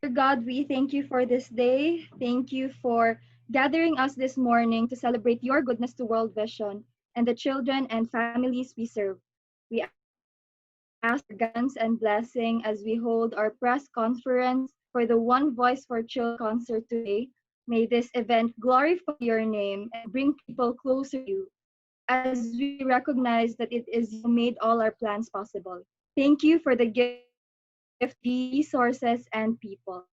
God, we thank you for this day. Thank you for gathering us this morning to celebrate your goodness to World Vision and the children and families we serve. We ask for guidance and blessing as we hold our press conference for the One Voice for Children concert today. May this event glorify your name and bring people closer to you as we recognize that it is you who made all our plans possible. Thank you for the gift of technology, resources, and people.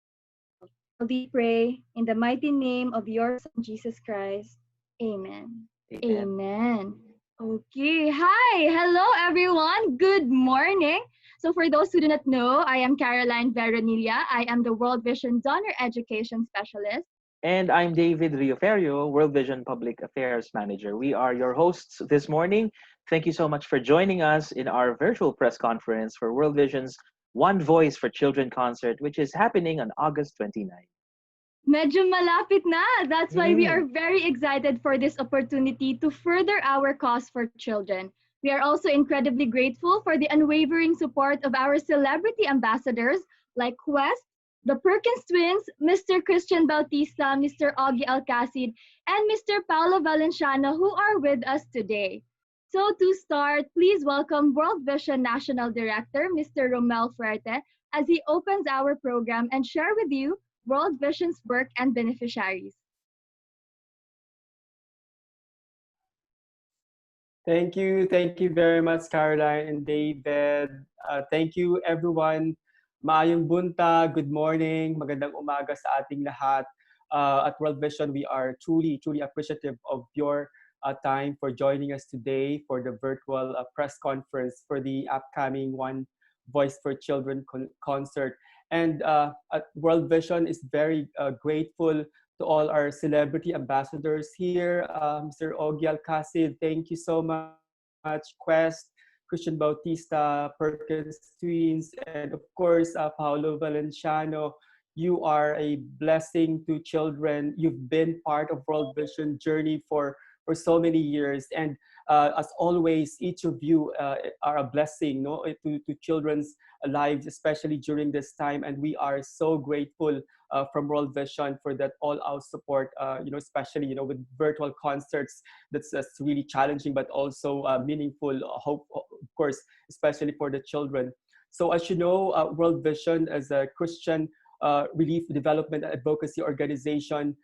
This is all we pray in the mighty name of your Son, Jesus Christ. Amen. Amen. Amen. Okay. Hi. Hello, everyone. Good morning. So, for those who do not know, I am Caroline Veronilla. I am the World Vision Donor Education Specialist. And I'm David Rioferio, World Vision Public Affairs Manager. We are your hosts this morning. Thank you so much for joining us in our virtual press conference for World Vision's One Voice for Children concert, which is happening on August 29th. Medyo malapit na. That's why we Mm. are very excited for this opportunity to further our cause for children. We are also incredibly grateful for the unwavering support of our celebrity ambassadors like Quest, the Perkins twins, Mr. Christian Bautista, Mr. Augie Alcacid, and Mr. Paolo Valenciano, who are with us today. So to start, please welcome World Vision National Director, Mr. Romel Fuerte, as he opens our program and share with you World Vision's work and beneficiaries. Thank you very much, Caroline and David. Thank you, everyone. Maayong bunta, good morning, magandang umaga sa ating lahat. At World Vision, we are truly appreciative of your time for joining us today for the virtual press conference for the upcoming One Voice for Children concert. And at World Vision is very grateful to all our celebrity ambassadors here. Mr. Ogie Alcacid, thank you so much. Quest, Christian Bautista, Perkins Twins, and of course, Paolo Valenciano. You are a blessing to children. You've been part of World Vision journey for so many years. And as always, each of you are a blessing, no, to children's lives, especially during this time. And we are so grateful from World Vision for that all-out support. Especially with virtual concerts. That's really challenging, but also meaningful. Hope, of course, especially for the children. So, as you know, World Vision as a Christian relief development advocacy organization,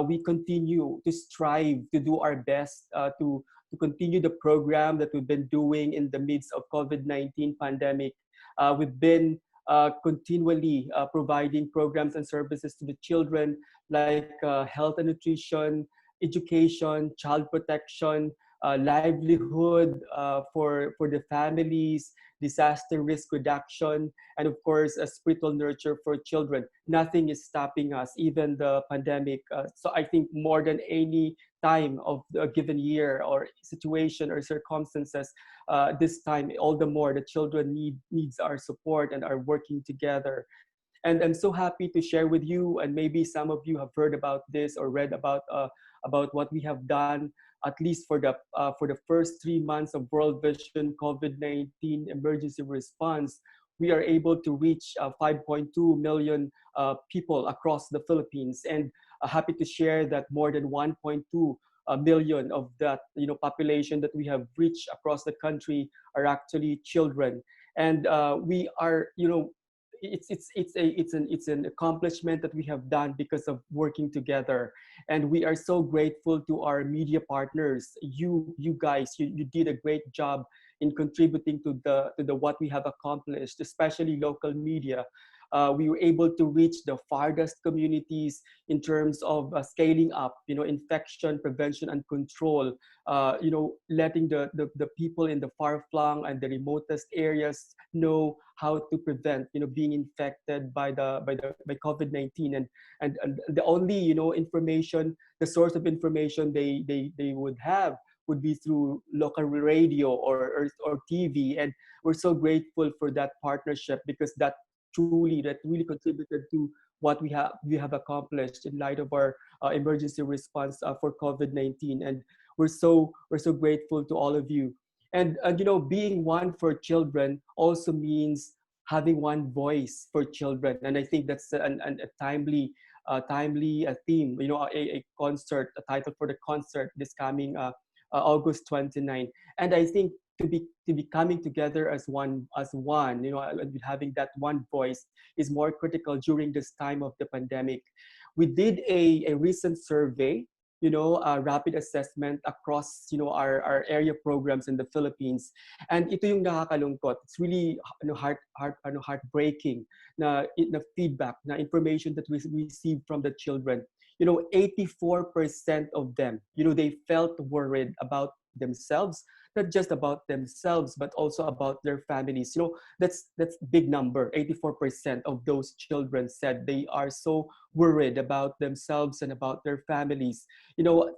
we continue to strive to do our best to continue the program that we've been doing in the midst of COVID-19 pandemic. We've been continually providing programs and services to the children like health and nutrition, education, child protection, livelihood for the families, disaster risk reduction, and of course, a spiritual nurture for children. Nothing is stopping us, even the pandemic. So I think more than any time of a given year or situation or circumstances, this time all the more the children needs our support and are working together. And I'm so happy to share with you, and maybe some of you have heard about this or read about what we have done, at least for the first 3 months of World Vision COVID-19 emergency response. We are able to reach 5.2 million people across the Philippines, and happy to share that more than 1.2 million of that population that we have reached across the country are actually children. And we are it's an accomplishment that we have done because of working together. And we are so grateful to our media partners. You guys, you did a great job in contributing to the what we have accomplished, especially local media. We were able to reach the farthest communities in terms of scaling up, infection prevention and control. Letting the people in the far-flung and the remotest areas know how to prevent, being infected by COVID-19. And the only, information, the source of information they would have would be through local radio or TV. And we're so grateful for that partnership, because that really contributed to what we have accomplished in light of our emergency response for COVID-19. And we're so grateful to all of you. And being one for children also means having one voice for children. And I think that's a timely theme, a concert, a title for the concert this coming August 29. And I think to be coming together as one, and having that one voice is more critical during this time of the pandemic. We did a recent survey, a rapid assessment across, our area programs in the Philippines. And ito yung nakakalungkot. It's really heartbreaking na feedback, na information that we received from the children. 84% of them, they felt worried about themselves, not just about themselves, but also about their families. That's big number. 84% of those children said they are so worried about themselves and about their families.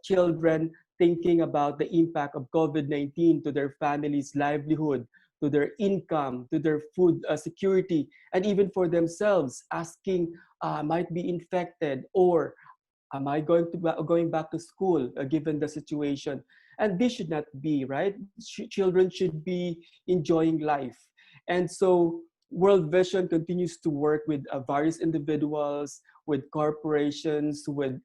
Children thinking about the impact of COVID-19 to their family's livelihood, to their income, to their food security, and even for themselves, asking, might be infected, or am I going back to school given the situation? And this should not be, right? Children should be enjoying life. And so World Vision continues to work with various individuals, with corporations, with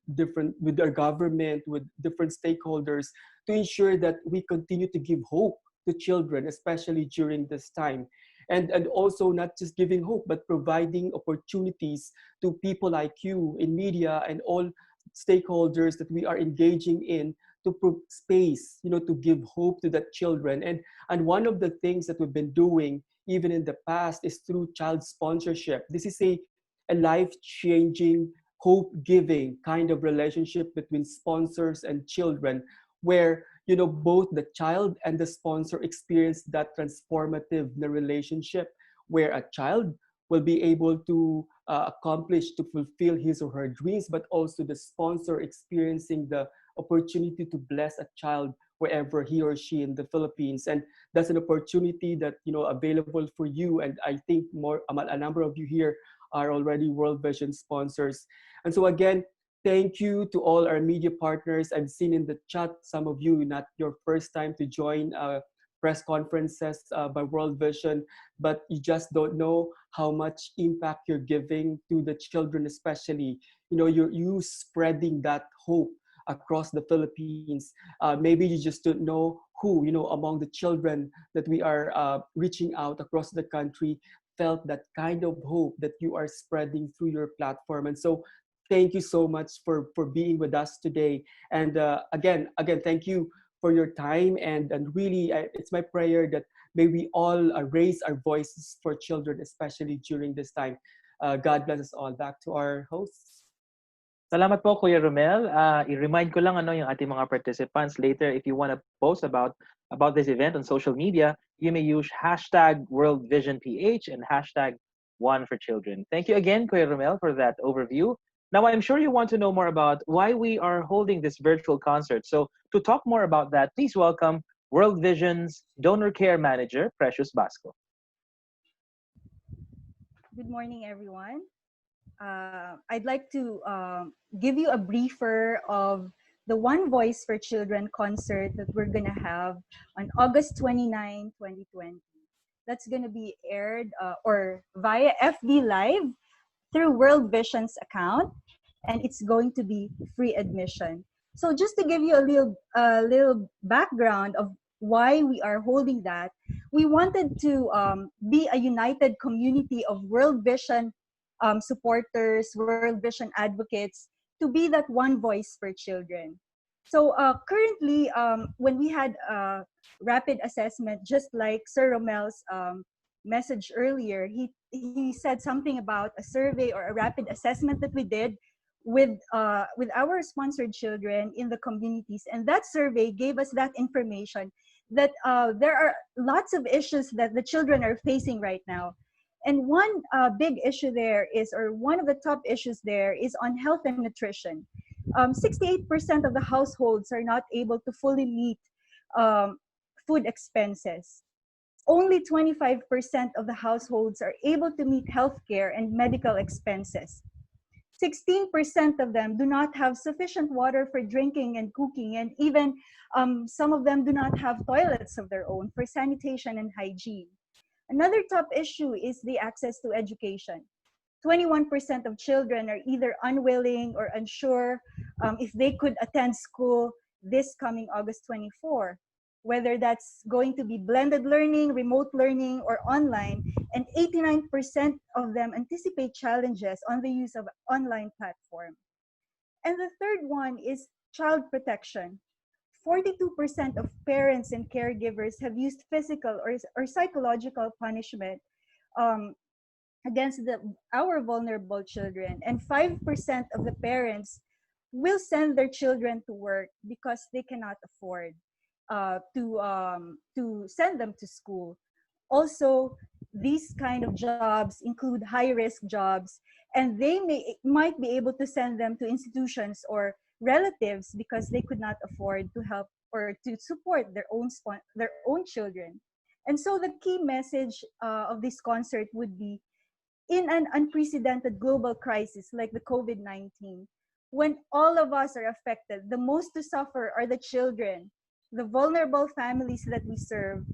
our government, with different stakeholders, to ensure that we continue to give hope to children, especially during this time. And also not just giving hope, but providing opportunities to people like you in media and all stakeholders that we are engaging in, to put space, to give hope to the children. And one of the things that we've been doing even in the past is through child sponsorship. This is a life-changing, hope-giving kind of relationship between sponsors and children, where both the child and the sponsor experience that transformative relationship, where a child will be able to to fulfill his or her dreams, but also the sponsor experiencing the opportunity to bless a child wherever he or she in the Philippines. And that's an opportunity that available for you. And I think a number of you here are already World Vision sponsors. And so again, thank you to all our media partners. I've seen in the chat some of you, not your first time to join press conferences by World Vision, but you just don't know how much impact you're giving to the children, especially. You spreading that hope across the Philippines. Maybe you just don't know who, among the children that we are reaching out across the country, felt that kind of hope that you are spreading through your platform. And so thank you so much for being with us today. And again, thank you for your time. And really, it's my prayer that may we all raise our voices for children, especially during this time. God bless us all. Back to our hosts. Salamat po, Kuya Romel. I-remind ko lang yung ating mga participants later, if you want to post about this event on social media, you may use #WorldVisionPH and #OneForChildren. Thank you again, Kuya Romel, for that overview. Now, I'm sure you want to know more about why we are holding this virtual concert. So to talk more about that, please welcome World Vision's Donor Care Manager, Precious Basco. Good morning, everyone. I'd like to give you a briefer of the One Voice for Children concert that we're going to have on August 29, 2020. That's going to be aired or via FB Live through World Vision's account, and it's going to be free admission. So just to give you a little background of why we are holding that, we wanted to be a united community of World Vision supporters, World Vision advocates, to be that one voice for children. So currently, when we had rapid assessment, just like Sir Romel's message earlier, he said something about a survey or a rapid assessment that we did with our sponsored children in the communities, and that survey gave us that information that there are lots of issues that the children are facing right now. And one big issue there is, or one of the top issues there is on health and nutrition. 68% of the households are not able to fully meet food expenses. Only 25% of the households are able to meet healthcare and medical expenses. 16% of them do not have sufficient water for drinking and cooking, and even some of them do not have toilets of their own for sanitation and hygiene. Another top issue is the access to education. 21% of children are either unwilling or unsure if they could attend school this coming August 24, whether that's going to be blended learning, remote learning, or online. And 89% of them anticipate challenges on the use of online platform. And the third one is child protection. 42% of parents and caregivers have used physical or psychological punishment um, against our vulnerable children. And 5% of the parents will send their children to work because they cannot afford to send them to school. Also, these kind of jobs include high-risk jobs, and they might be able to send them to institutions or relatives because they could not afford to help or to support their own children. And so the key message of this concert would be, in an unprecedented global crisis like the COVID-19, when all of us are affected, the most to suffer are the children, the vulnerable families that we serve,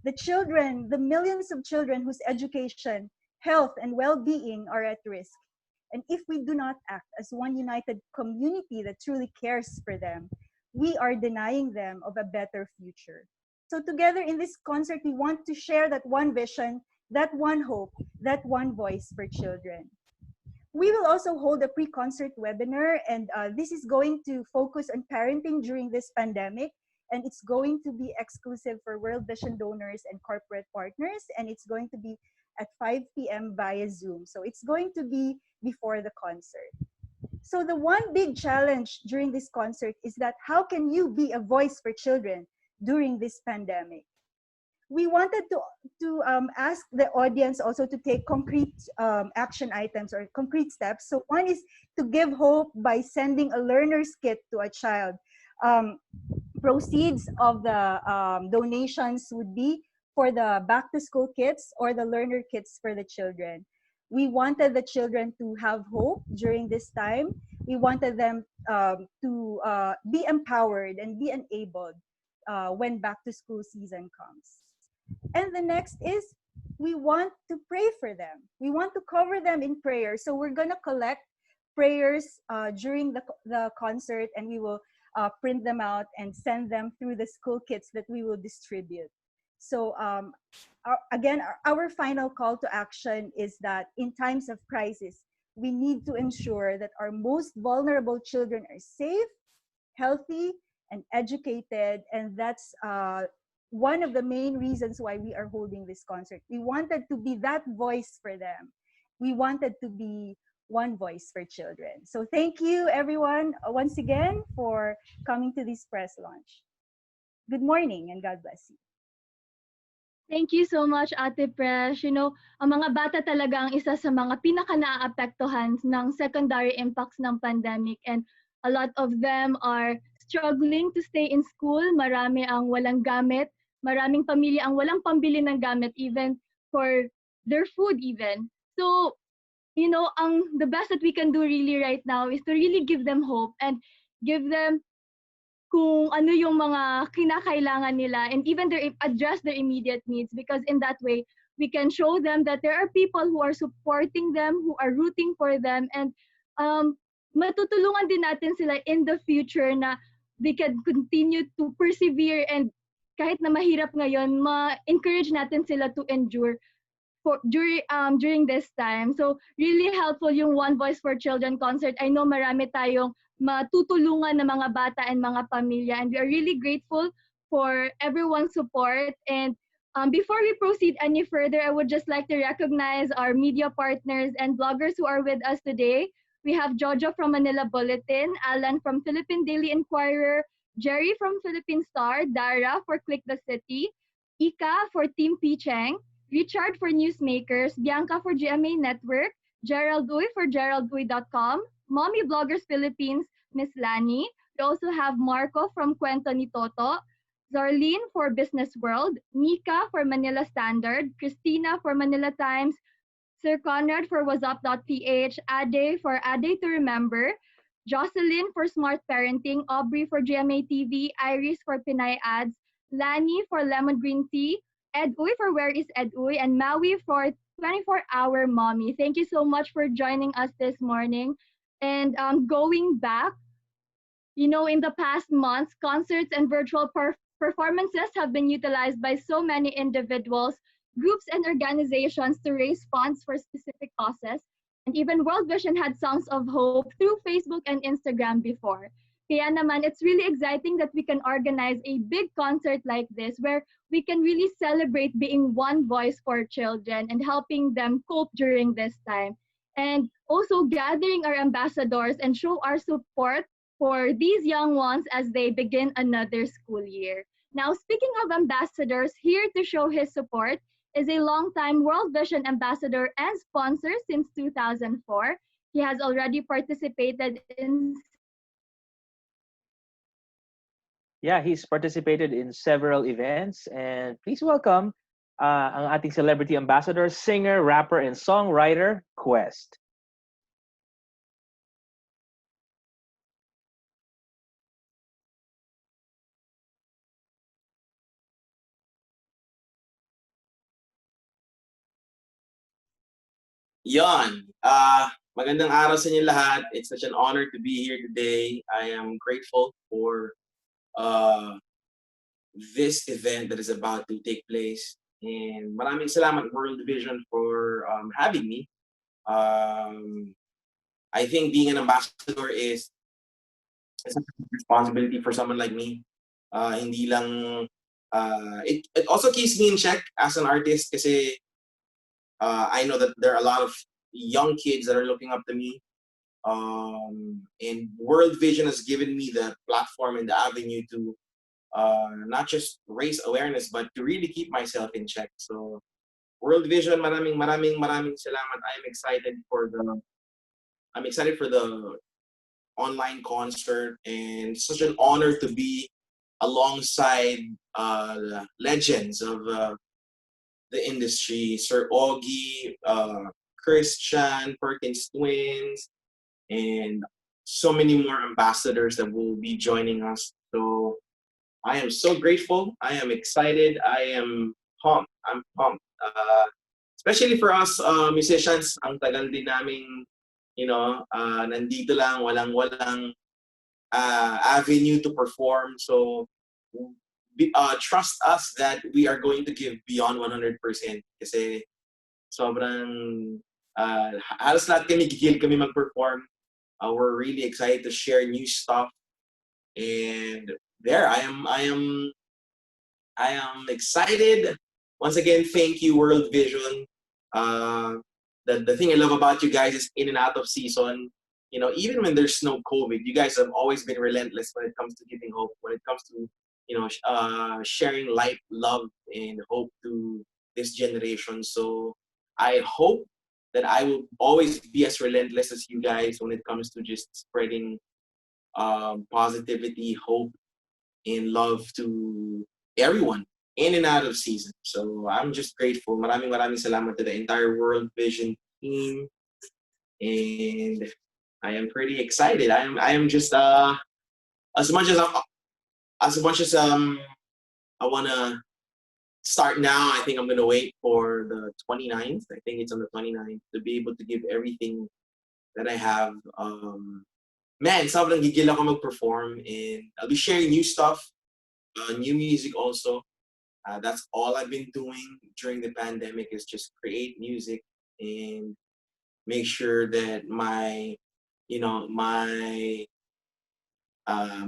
the children, the millions of children whose education, health, and well-being are at risk. And if we do not act as one united community that truly cares for them, we are denying them of a better future. So together in this concert, we want to share that one vision, that one hope, that one voice for children. We will also hold a pre-concert webinar, and this is going to focus on parenting during this pandemic, and it's going to be exclusive for World Vision donors and corporate partners, and it's going to be at 5 p.m. via Zoom. So it's going to be before the concert. So the one big challenge during this concert is that how can you be a voice for children during this pandemic? We wanted to ask the audience also to take concrete action items or concrete steps. So one is to give hope by sending a learner's kit to a child. Proceeds of the donations would be for the back to school kits or the learner kits for the children. We wanted the children to have hope during this time. We wanted them to be empowered and be enabled when back to school season comes. And the next is we want to pray for them. We want to cover them in prayer. So we're going to collect prayers during the concert, and we will print them out and send them through the school kits that we will distribute. So our final call to action is that in times of crisis, we need to ensure that our most vulnerable children are safe, healthy, and educated. And that's one of the main reasons why we are holding this concert. We wanted to be that voice for them. We wanted to be one voice for children. So thank you everyone once again for coming to this press launch. Good morning and God bless you. Thank you so much, Ate Presh. You know, ang mga bata talaga ang isa sa mga pinaka-naaapektuhan ng secondary impacts ng pandemic, and a lot of them are struggling to stay in school. Marami ang walang gamit. Maraming pamilya ang walang pambili ng gamit, even for their food even. So, you know, the best that we can do really right now is to really give them hope and give them kung ano yung mga kinakailangan nila, and even address their immediate needs, because in that way, we can show them that there are people who are supporting them, who are rooting for them, and matutulungan din natin sila in the future na they can continue to persevere, and kahit na mahirap ngayon, ma-encourage natin sila to endure during this time. So really helpful yung One Voice for Children concert. I know marami tayong matutulungan ng mga bata and mga pamilya, and we are really grateful for everyone's support. And before we proceed any further, I would just like to recognize our media partners and bloggers who are with us today. We have Jojo from Manila Bulletin, Alan from Philippine Daily Inquirer, Jerry from Philippine Star, Dara for Click the City, Ika for Team Picheng, Richard for Newsmakers, Bianca for GMA Network, Gerald Uy for GeraldUy.com, Mommy Bloggers Philippines, Miss Lani. We also have Marco from Kwento ni Toto, Zarlene for Business World, Nika for Manila Standard, Christina for Manila Times, Sir Conrad for WhatsApp.ph, Ade for Ade to Remember, Jocelyn for Smart Parenting, Aubrey for GMA TV, Iris for Pinay Ads, Lani for Lemon Green Tea, Ed Uy for Where is Ed Uy, and Maui for 24-hour mommy. Thank you so much for joining us this morning. And going back, in the past months, concerts and virtual performances have been utilized by so many individuals, groups, and organizations to raise funds for specific causes. And even World Vision had songs of hope through Facebook and Instagram before. Kaya naman, it's really exciting that we can organize a big concert like this where we can really celebrate being one voice for children and helping them cope during this time. And also gathering our ambassadors and show our support for these young ones as they begin another school year. Now, speaking of ambassadors, here to show his support is a longtime World Vision ambassador and sponsor since 2004. He has already participated in Yeah, he's participated in several events. And please welcome ang ating celebrity ambassador, singer, rapper, and songwriter, Quest. Yon. Magandang araw sa inyo lahat. It's such an honor to be here today. I am grateful for uh, this event that is about to take place. And maraming salamat World Vision for having me. I think being an ambassador is a responsibility for someone like me. Hindi lang, it also keeps me in check as an artist kasi I know that there are a lot of young kids that are looking up to me. And World Vision has given me the platform and the avenue to not just raise awareness, but to really keep myself in check. So World Vision, maraming salamat. I'm excited for the online concert, and such an honor to be alongside legends of the industry, Sir Augie, Christian, Perkins Twins, and so many more ambassadors that will be joining us. So I am so grateful. I am excited. I am pumped. I'm pumped. Especially for us musicians, ang tagal din naming, nandito lang, walang avenue to perform. So trust us that we are going to give beyond 100% kasi sobrang halos lahat kami gigil kami mag-perform. We're really excited to share new stuff, and there I am excited. Once again, thank you World Vision. The thing I love about you guys is in and out of season. Even when there's no COVID, you guys have always been relentless when it comes to giving hope, when it comes to sharing light, love, and hope to this generation. So I hope that I will always be as relentless as you guys when it comes to just spreading positivity, hope, and love to everyone in and out of season. So I'm just grateful. Maraming salamat to the entire World Vision team, and I am pretty excited. I am just as much as I wanna start now. I think I'm gonna wait for the 29th. I think it's on the 29th to be able to give everything that I have. Man, sobrang gigil ako mag-perform, and I'll be sharing new stuff, new music also. That's all I've been doing during the pandemic is just create music and make sure that my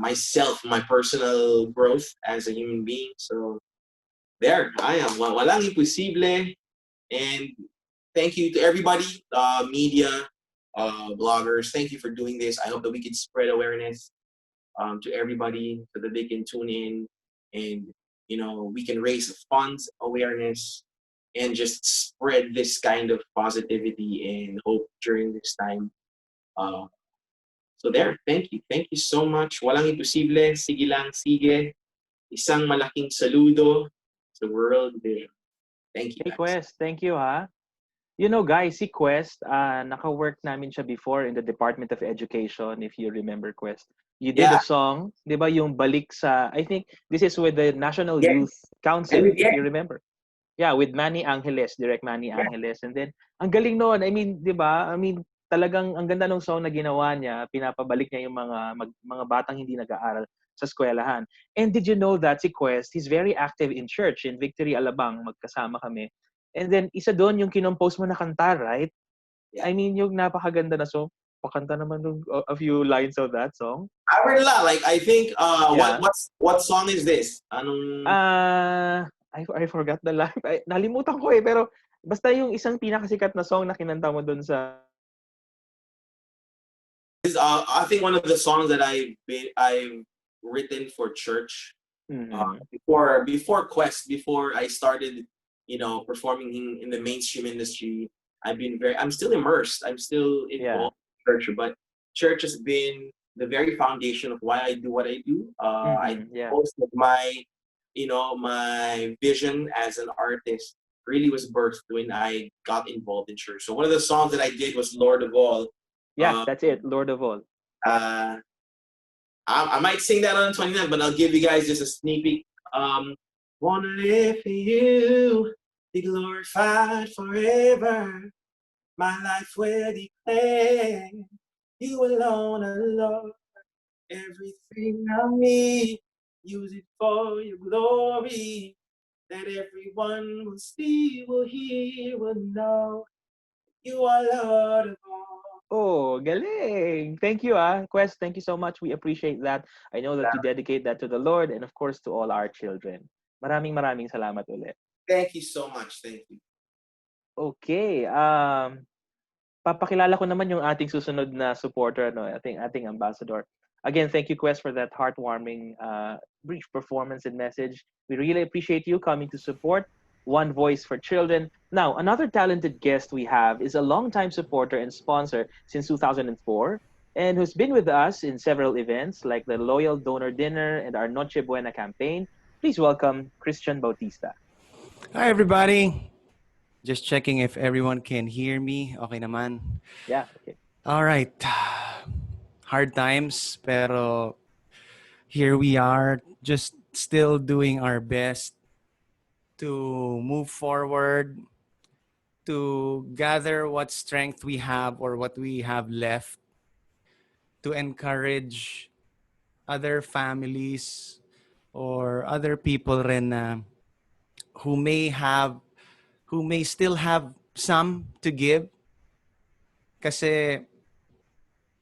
myself, my personal growth as a human being. So there I am. Walang imposible. And thank you to everybody, media, bloggers. Thank you for doing this. I hope that we can spread awareness to everybody so that they can tune in, and we can raise funds, awareness, and just spread this kind of positivity and hope during this time. So there, thank you so much. Walang imposible, sige lang, sige. Isang malaking saludo sa World Vision. Thank you, Hey, guys. Quest, thank you, ha? Guys, si Quest, naka-work namin siya before in the Department of Education, if you remember, Quest. You did Yeah. a song, di ba, yung balik sa, I think this is with the National Yes. Youth Council, And if you remember. Yeah, with Manny Angeles, direct Manny Angeles. And then, ang galing noon. I mean, di ba? I mean, talagang ang ganda ng song na ginawa niya. Pinapabalik niya yung mga batang hindi nag-aaral sa eskwelahan. And did you know that si Quest, he's very active in church, in Victory Alabang, magkasama kami. And then, isa doon yung kinompose mo na kanta, right? Yeah. I mean, yung napakaganda na song. Pakanta naman nung a few lines of that song. I heard a lot. Like I think Yeah. what song is this? Anong I forgot the line. Nalimutan ko pero basta yung isang pinakasikat na song na kinanta mo dun sa I think one of the songs that I've written for church before Quest, before I started, performing in the mainstream industry. I'm still immersed. I'm still involved in church, but church has been the very foundation of why I do what I do. Most of my vision as an artist really was birthed when I got involved in church. So one of the songs that I did was Lord of All. Yeah, that's it, Lord of All. I might sing that on the 29th, but I'll give you guys just a sneak peek. Wanna live for you, be glorified forever. My life will declare you alone are Lord. Everything I need, use it for your glory. That everyone will see, will hear, will know you are Lord of all. Oh, galing. Thank you, Quest. Thank you so much. We appreciate that. I know that you dedicate that to the Lord and of course to all our children. Maraming salamat ulit. Thank you so much. Thank you. Okay. Papakilala ko naman yung ating susunod na supporter, ating ambassador. Again, thank you, Quest, for that heartwarming brief performance and message. We really appreciate you coming to support One Voice for Children. Now, another talented guest we have is a longtime supporter and sponsor since 2004 and who's been with us in several events like the Loyal Donor Dinner and our Noche Buena campaign. Please welcome Christian Bautista. Hi, everybody. Just checking if everyone can hear me. Okay naman. Yeah, okay. All right. Hard times, pero here we are, just still doing our best to move forward, to gather what strength we have or what we have left, to encourage other families or other people rin na who may still have some to give. Kasi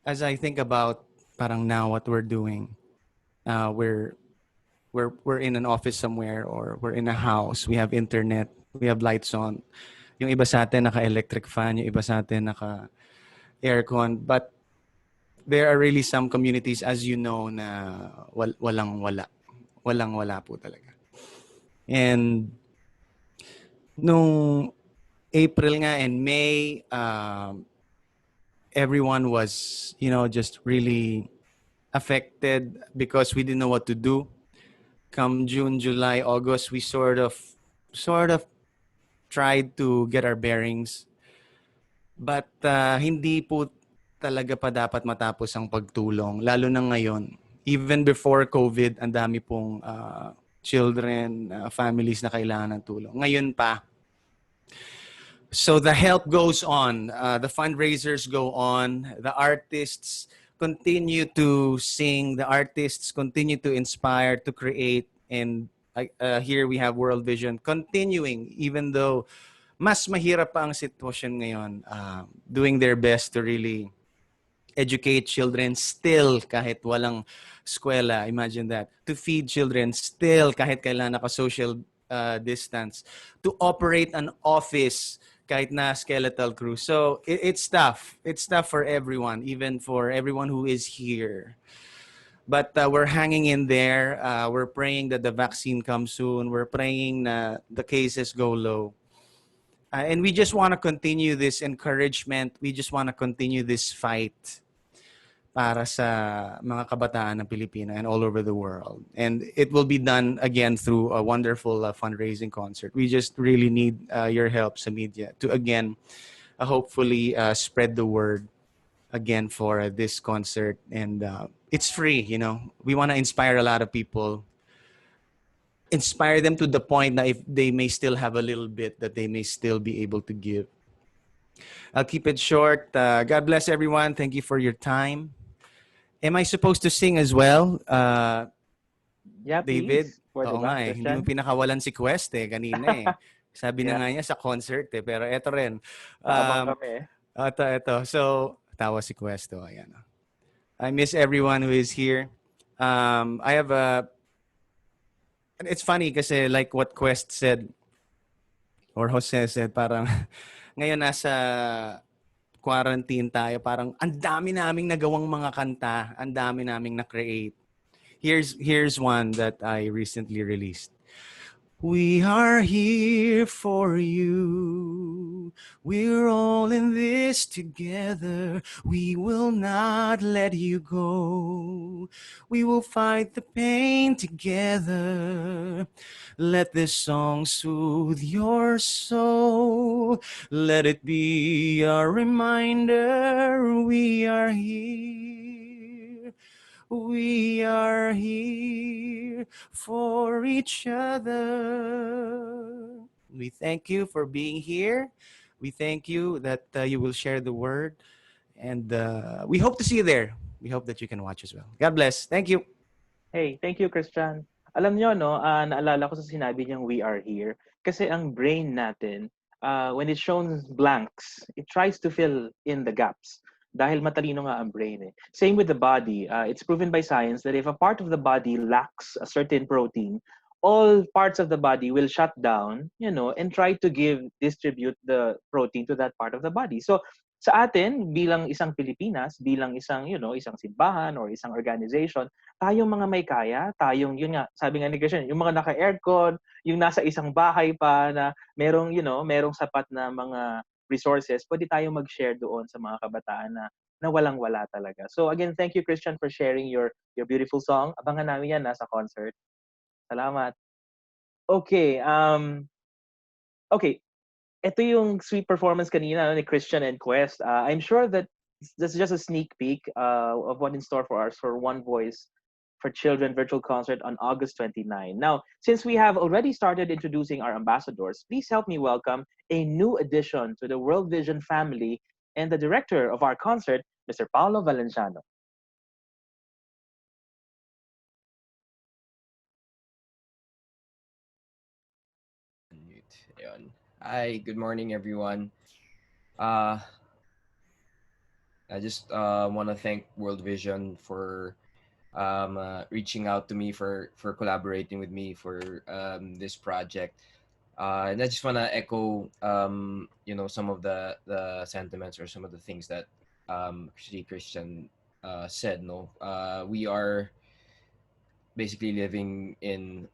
as I think about parang now what we're doing, we're in an office somewhere or we're in a house, we have internet, we have lights on. Yung iba sa atin naka-electric fan, yung iba sa atin naka-aircon. But there are really some communities, as you know, na walang-wala. Walang-wala po talaga. And nung April nga and May, everyone was, just really affected because we didn't know what to do. Come June, July, August, we sort of tried to get our bearings. But hindi po talaga pa dapat matapos ang pagtulong, lalo na ngayon. Even before COVID, ang dami pong children, families na kailangan ng tulong. Ngayon pa. So the help goes on. The fundraisers go on. The artists continue to sing. The artists continue to inspire, to create. And here we have World Vision continuing, even though mas mahirap pa ang sitwasyon ngayon, doing their best to really educate children still kahit walang eskwela. Imagine that. To feed children still kahit kailangan naka-social distance. To operate an office kahit na skeletal crew. So it's tough. It's tough for everyone, even for everyone who is here. But we're hanging in there. We're praying that the vaccine comes soon. We're praying that the cases go low. And we just want to continue this encouragement. We just want to continue this fight para sa mga kabataan ng Pilipino and all over the world. And it will be done again through a wonderful fundraising concert. We just really need your help sa media to again, hopefully spread the word again for this concert. And it's free, We want to inspire a lot of people. inspire them to the point that if they may still have a little bit that they may still be able to give. I'll keep it short. God bless everyone. Thank you for your time. Am I supposed to sing as well, Yeah, David? please. Pwede Oo ba, nga eh. Hindi mo Christian? pinakawalan si Quest eh, kanina eh. Sabi na Yeah, nga niya sa concert eh, pero eto rin. paabang Um, kami eh. ito. So, tawa si Quest. Oh, ayan. I miss everyone who is here. I have a... It's funny kasi like what Quest said, or Jose said, parang ngayon nasa quarantine tayo, parang ang dami naming nagawang mga kanta, ang dami naming na-create. Here's one that I recently released. We are here for you. We're all in this together. We will not let you go. We will fight the pain together. Let this song soothe your soul. Let it be a reminder we are here. We are here for each other. We thank you for being here. We thank you that you will share the word. And we hope to see you there. We hope that you can watch as well. God bless. Thank you. Hey, thank you, Christian. Alam nyo, no, naalala ko sa sinabi niyang we are here. Kasi ang brain natin, when it shows blanks, it tries to fill in the gaps. Dahil matalino nga ang brain eh. Same with the body. It's proven by science that if a part of the body lacks a certain protein, all parts of the body will shut down, and try to distribute the protein to that part of the body. So, sa atin, bilang isang Pilipinas, bilang isang, isang simbahan or isang organization, tayong mga may kaya, yun nga, sabi nga ni Christian, yung mga naka-aircon, yung nasa isang bahay pa na merong sapat na mga resources, pwede tayong mag-share doon sa mga kabataan na walang-wala talaga. So again, thank you, Christian, for sharing your beautiful song. Abangan namin yan nasa concert. Salamat. Okay, okay. Ito yung sweet performance kanina ni Christian and Quest. I'm sure that this is just a sneak peek of what in store for us for One Voice for Children virtual concert on August 29. Now, since we have already started introducing our ambassadors, please help me welcome a new addition to the World Vision family and the director of our concert, Mr. Paolo Valenciano. Ayun. Hi, good morning everyone. Uh, I just want to thank World Vision for reaching out to me for collaborating with me for this project. And I just want to echo some of the sentiments or some of the things that Christian said. No, we are basically living in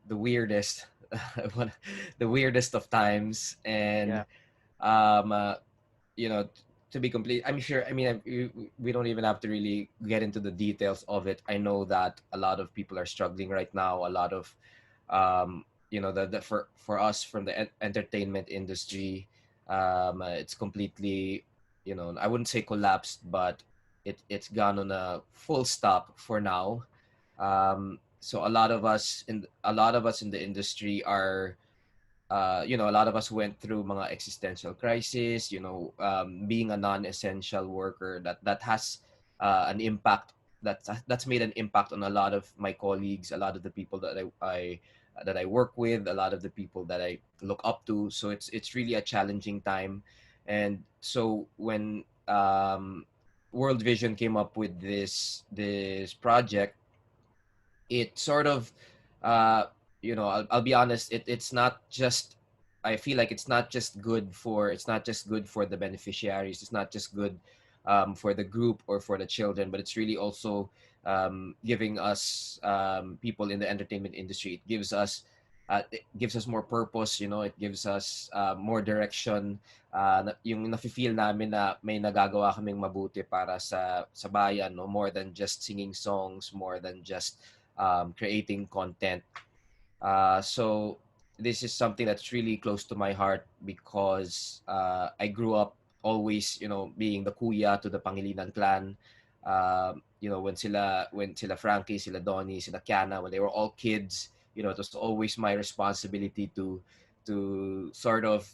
the weirdest the weirdest of times, and Yeah. um uh, you know to be complete, I'm sure, I mean, we don't even have to really get into the details of it. I know that a lot of people are struggling right now. A lot of the for us from the entertainment industry, it's completely, I wouldn't say collapsed, but it's gone on a full stop for now. So a lot of us in the industry are, a lot of us went through mga existential crisis, being a non-essential worker, that has an impact, that's made an impact on a lot of my colleagues, a lot of the people that I work with, a lot of the people that I look up to. So it's really a challenging time. And so when World Vision came up with this project, it sort of I'll be honest, it's not just, I feel like it's not just good for the beneficiaries, it's not just good for the group or for the children, but it's really also giving us, people in the entertainment industry, it gives us more purpose, it gives us more direction, yung nafe-feel namin na may nagagawa kaming mabuti para sa bayan, no, more than just singing songs, more than just creating content. So this is something that's really close to my heart because I grew up always, being the kuya to the Pangilinan clan. When sila Frankie, sila Donnie, sila Kiana, when they were all kids, it was always my responsibility to sort of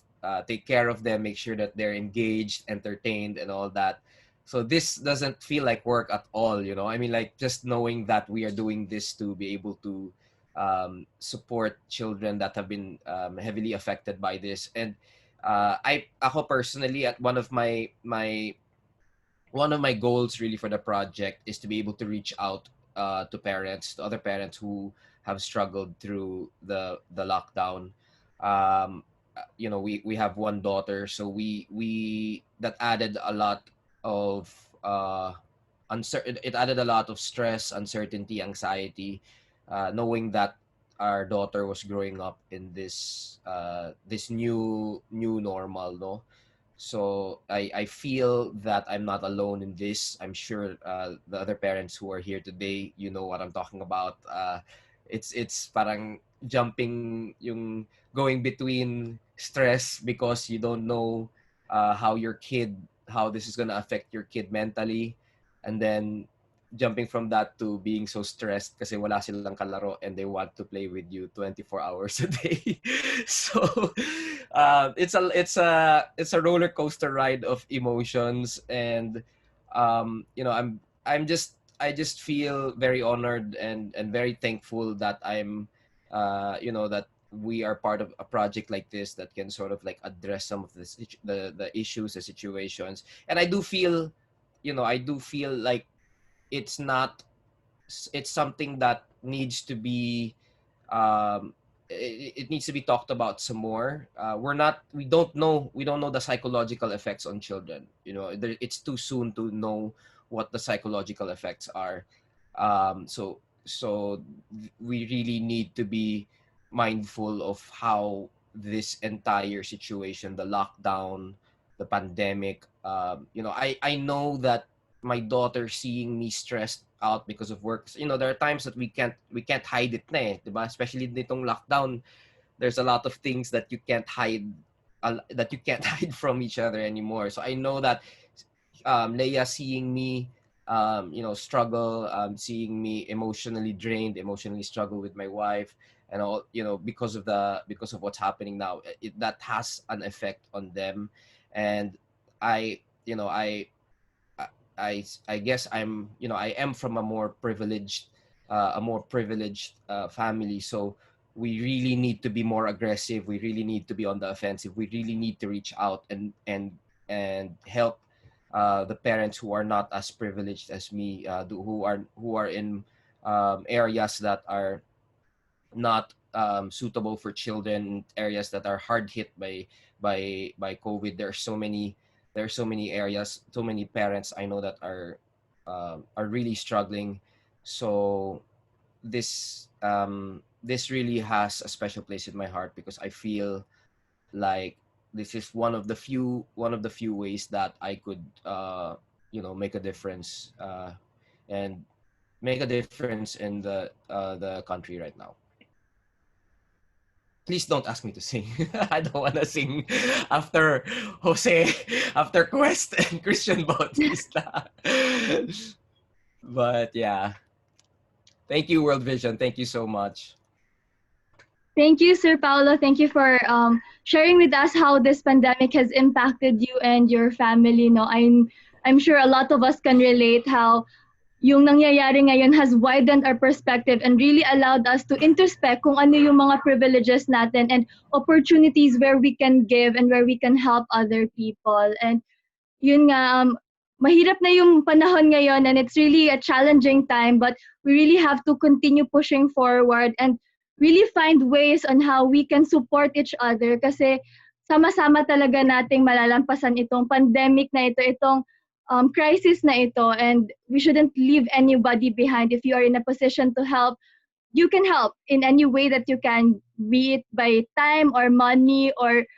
take care of them, make sure that they're engaged, entertained, and all that. So this doesn't feel like work at all. I mean, like, just knowing that we are doing this to be able to support children that have been heavily affected by this. And ako personally, at one of my goals really for the project is to be able to reach out to other parents who have struggled through the lockdown. We have one daughter, so we that added a lot of it added a lot of stress, uncertainty, anxiety, knowing that our daughter was growing up in this new normal, no. So I feel that I'm not alone in this. I'm sure the other parents who are here today, you know what I'm talking about. It's parang jumping, yung going between stress because you don't know how this is gonna affect your kid mentally, and then jumping from that to being so stressed kasi wala silang kalaro and they want to play with you 24 hours a day. So it's a roller coaster ride of emotions. And I just feel very honored and very thankful that I'm that we are part of a project like this that can sort of like address some of the issues, the situations. And I do feel like it's not it's something that needs to be it needs to be talked about some more. We don't know the psychological effects on children. It's too soon to know what the psychological effects are. So we really need to be mindful of how this entire situation, the lockdown, the pandemic, I know that my daughter seeing me stressed out because of work. There are times that we can't hide it na diba? Especially nitong lockdown, there's a lot of things that you can't hide, that you can't hide from each other anymore. So I know that Leia seeing me struggle, seeing me emotionally drained, emotionally struggle with my wife and all, because of what's happening now, that has an effect on them. And I you know I I guess I am from a more privileged family. So we really need to be more aggressive. We really need to be on the offensive. We really need to reach out and help the parents who are not as privileged as me, who are in areas that are not suitable for children, areas that are hard hit by COVID. There are so many areas, so many parents I know that are really struggling. So this really has a special place in my heart, because I feel like this is one of the few ways that I could make a difference, and make a difference in the country right now. Please don't ask me to sing. I don't want to sing after Jose, after Quest and Christian Bautista. But yeah. Thank you, World Vision. Thank you so much. Thank you, Sir Paulo. Thank you for sharing with us how this pandemic has impacted you and your family. No, I'm sure a lot of us can relate how yung nangyayari ngayon has widened our perspective and really allowed us to introspect kung ano yung mga privileges natin and opportunities where we can give and where we can help other people. And yun nga, mahirap na yung panahon ngayon, and it's really a challenging time, but we really have to continue pushing forward and really find ways on how we can support each other, kasi sama-sama talaga nating malalampasan itong pandemic na ito, itong crisis na ito, and we shouldn't leave anybody behind. If you are in a position to help, you can help in any way that you can, be it by time or money or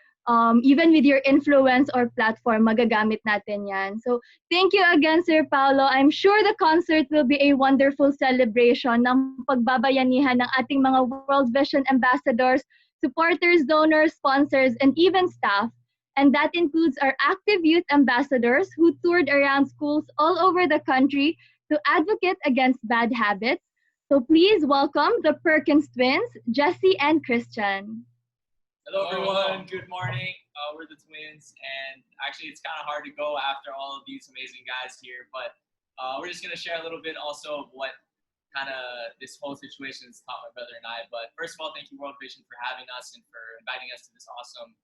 even with your influence or platform, magagamit natin yan. So thank you again, Sir Paulo. I'm sure the concert will be a wonderful celebration ng pagbabayanihan ng ating mga World Vision ambassadors, supporters, donors, sponsors, and even staff. And that includes our active youth ambassadors who toured around schools all over the country to advocate against bad habits, So please welcome the Perkins twins, Jesse and Christian. Hello everyone, good morning. We're the twins, and actually it's kind of hard to go after all of these amazing guys here, but we're just going to share a little bit also of what kind of this whole situation has taught my brother and I. But first of all, thank you World Vision for having us and for inviting us to this awesome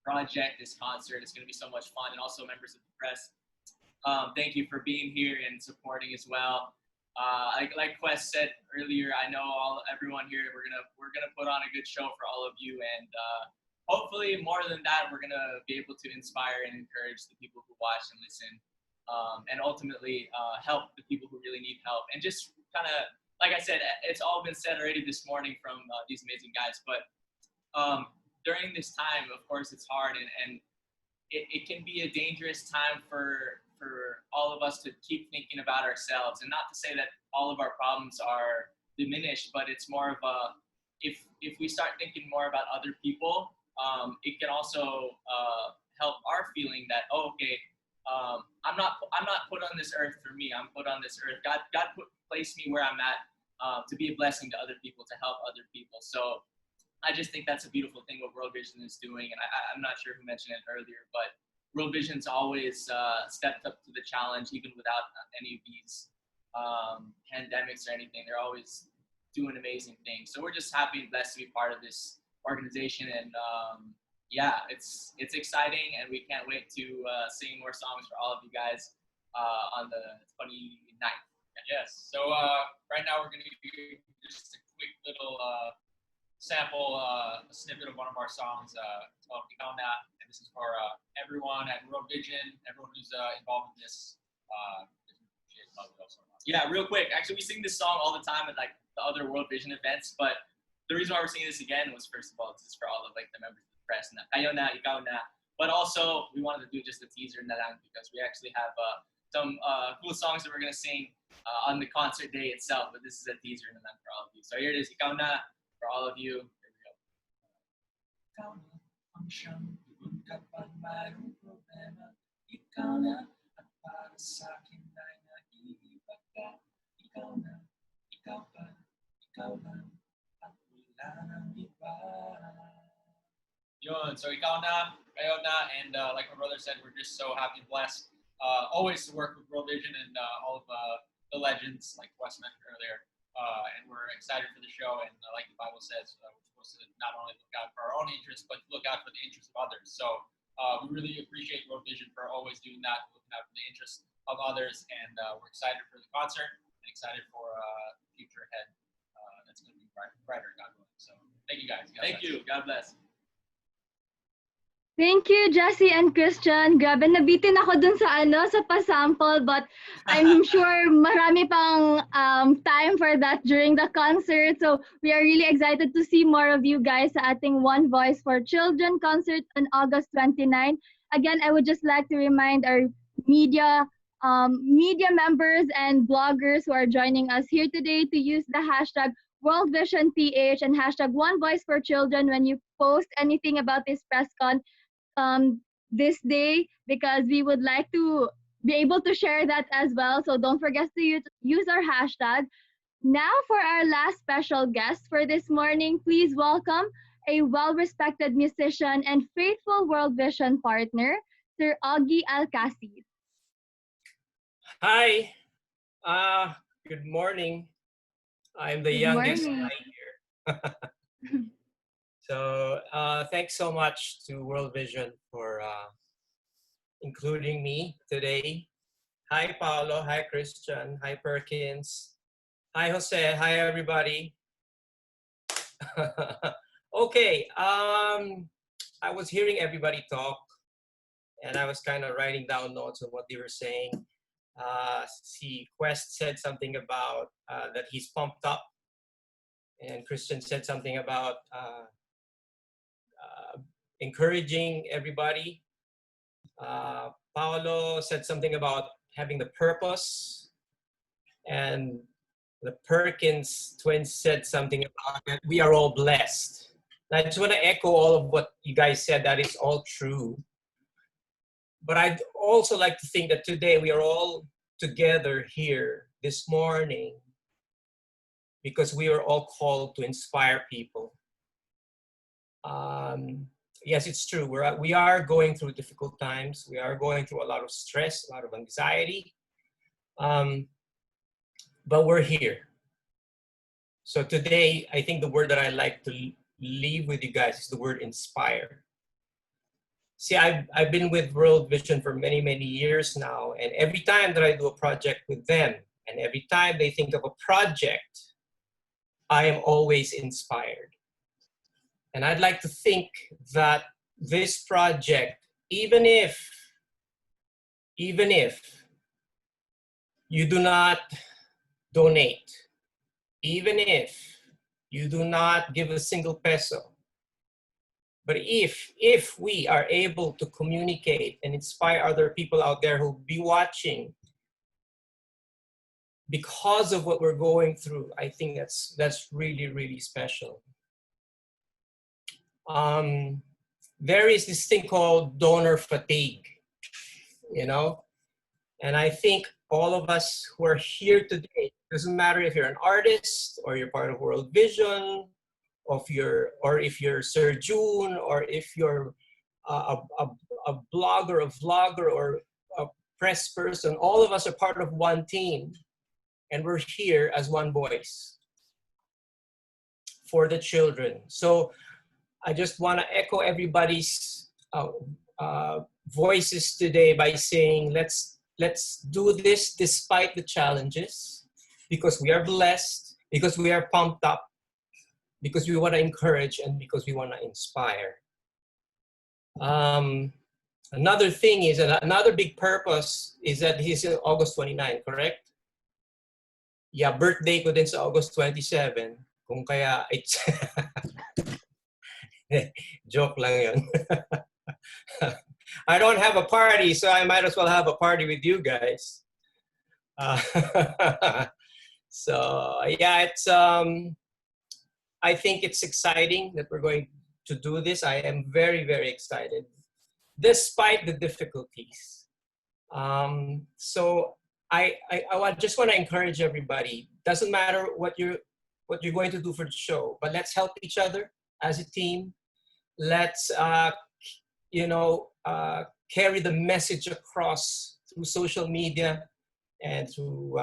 project, this concert. It's going to be so much fun, and also members of the press. Thank you for being here and supporting as well. Like Quest said earlier, I know everyone here. We're gonna put on a good show for all of you, and hopefully more than that, we're gonna be able to inspire and encourage the people who watch and listen, and ultimately help the people who really need help. And just kind of, like I said, it's all been said already this morning from these amazing guys. But during this time, of course, it's hard, and it can be a dangerous time for all of us to keep thinking about ourselves. And not to say that all of our problems are diminished, but it's more of a, if we start thinking more about other people, it can also help our feeling that, oh, okay, I'm not put on this earth for me. I'm put on this earth. God placed me where I'm at to be a blessing to other people, to help other people. So I just think that's a beautiful thing what World Vision is doing. And I'm not sure who mentioned it earlier, but World Vision's always stepped up to the challenge, even without any of these pandemics or anything. They're always doing amazing things. So we're just happy and blessed to be part of this organization. And yeah, it's exciting, and we can't wait to sing more songs for all of you guys on the 29th. Yes. So right now we're going to do just a quick little sample, a snippet of one of our songs. It's called Ikaw Na, and this is for everyone at World Vision, everyone who's involved in this. Yeah, real quick. Actually, we sing this song all the time at like the other World Vision events, but the reason why we're singing this again was, first of all, it's for all of like the members of the press, na kayo na, ikaw na. But also, we wanted to do just a teaser na lang, because we actually have some cool songs that we're gonna sing on the concert day itself. But this is a teaser na lang for all of you. So here it is, ikaw na, for all of you. Here we go. Ikaw na ang siyang tugon kapag mayroong problema. Ikaw na at para sa akin ay naiibig ka. Ikaw na, ikaw pa, ikaw lang at wala nang iba. Yun, so ikaw na, kayo na, and like my brother said, we're just so happy and blessed always to work with World Vision and all of the legends, like Wes mentioned earlier. And we're excited for the show, and like the Bible says, we're supposed to not only look out for our own interests, but look out for the interests of others. So we really appreciate World Vision for always doing that, looking out for the interests of others, and we're excited for the concert and excited for the future ahead. That's going to be brighter, God willing. So thank you guys. Thank you. God bless. Thank you, Jesse and Christian. Grabe, nabitin ako dun sa sa pa-sample, but I'm sure marami pang time for that during the concert. So we are really excited to see more of you guys sa ating One Voice for Children concert on August 29. Again, I would just like to remind our media members and bloggers who are joining us here today to use the hashtag WorldVisionPH and hashtag One Voice for Children when you post anything about this press con this day, because we would like to be able to share that as well. So don't forget to use our hashtag. Now for our last special guest for this morning, please welcome a well-respected musician and faithful World Vision partner, Sir Augie Alcasid. Hi, good morning. I'm the youngest guy here. So thanks so much to World Vision for including me today. Hi, Paolo. Hi, Christian. Hi, Perkins. Hi, Jose. Hi, everybody. Okay, I was hearing everybody talk, and I was kind of writing down notes of what they were saying. See, Quest said something about that he's pumped up, and Christian said something about encouraging everybody. Paolo said something about having the purpose, and the Perkins twins said something about that we are all blessed. And I just want to echo all of what you guys said. That is all true. But I'd also like to think that today we are all together here this morning because we are all called to inspire people. Yes, it's true. We are going through difficult times. We are going through a lot of stress, a lot of anxiety. But we're here. So today, I think the word that I like to leave with you guys is the word inspire. See, I've been with World Vision for many, many years now. And every time that I do a project with them, and every time they think of a project, I am always inspired. And I'd like to think that this project, even if you do not donate, even if you do not give a single peso, but if we are able to communicate and inspire other people out there who'll be watching because of what we're going through, I think that's really, really special. There is this thing called donor fatigue, you know? And I think all of us who are here today, doesn't matter if you're an artist or you're part of World Vision, or if you're Sir June, or if you're a blogger, a vlogger, or a press person, all of us are part of one team. And we're here as one voice for the children. So I just want to echo everybody's voices today by saying, let's do this despite the challenges, because we are blessed, because we are pumped up, because we want to encourage, and because we want to inspire. Another thing is, another big purpose is that he's August 29, correct? Yeah, birthday ko din sa August 27. Kung kaya, it's joke lang yun. I don't have a party, so I might as well have a party with you guys. So yeah, it's I think it's exciting that we're going to do this. I am very, very excited, despite the difficulties. So I just want to encourage everybody. Doesn't matter what you're going to do for the show, but let's help each other as a team. Let's carry the message across through social media and through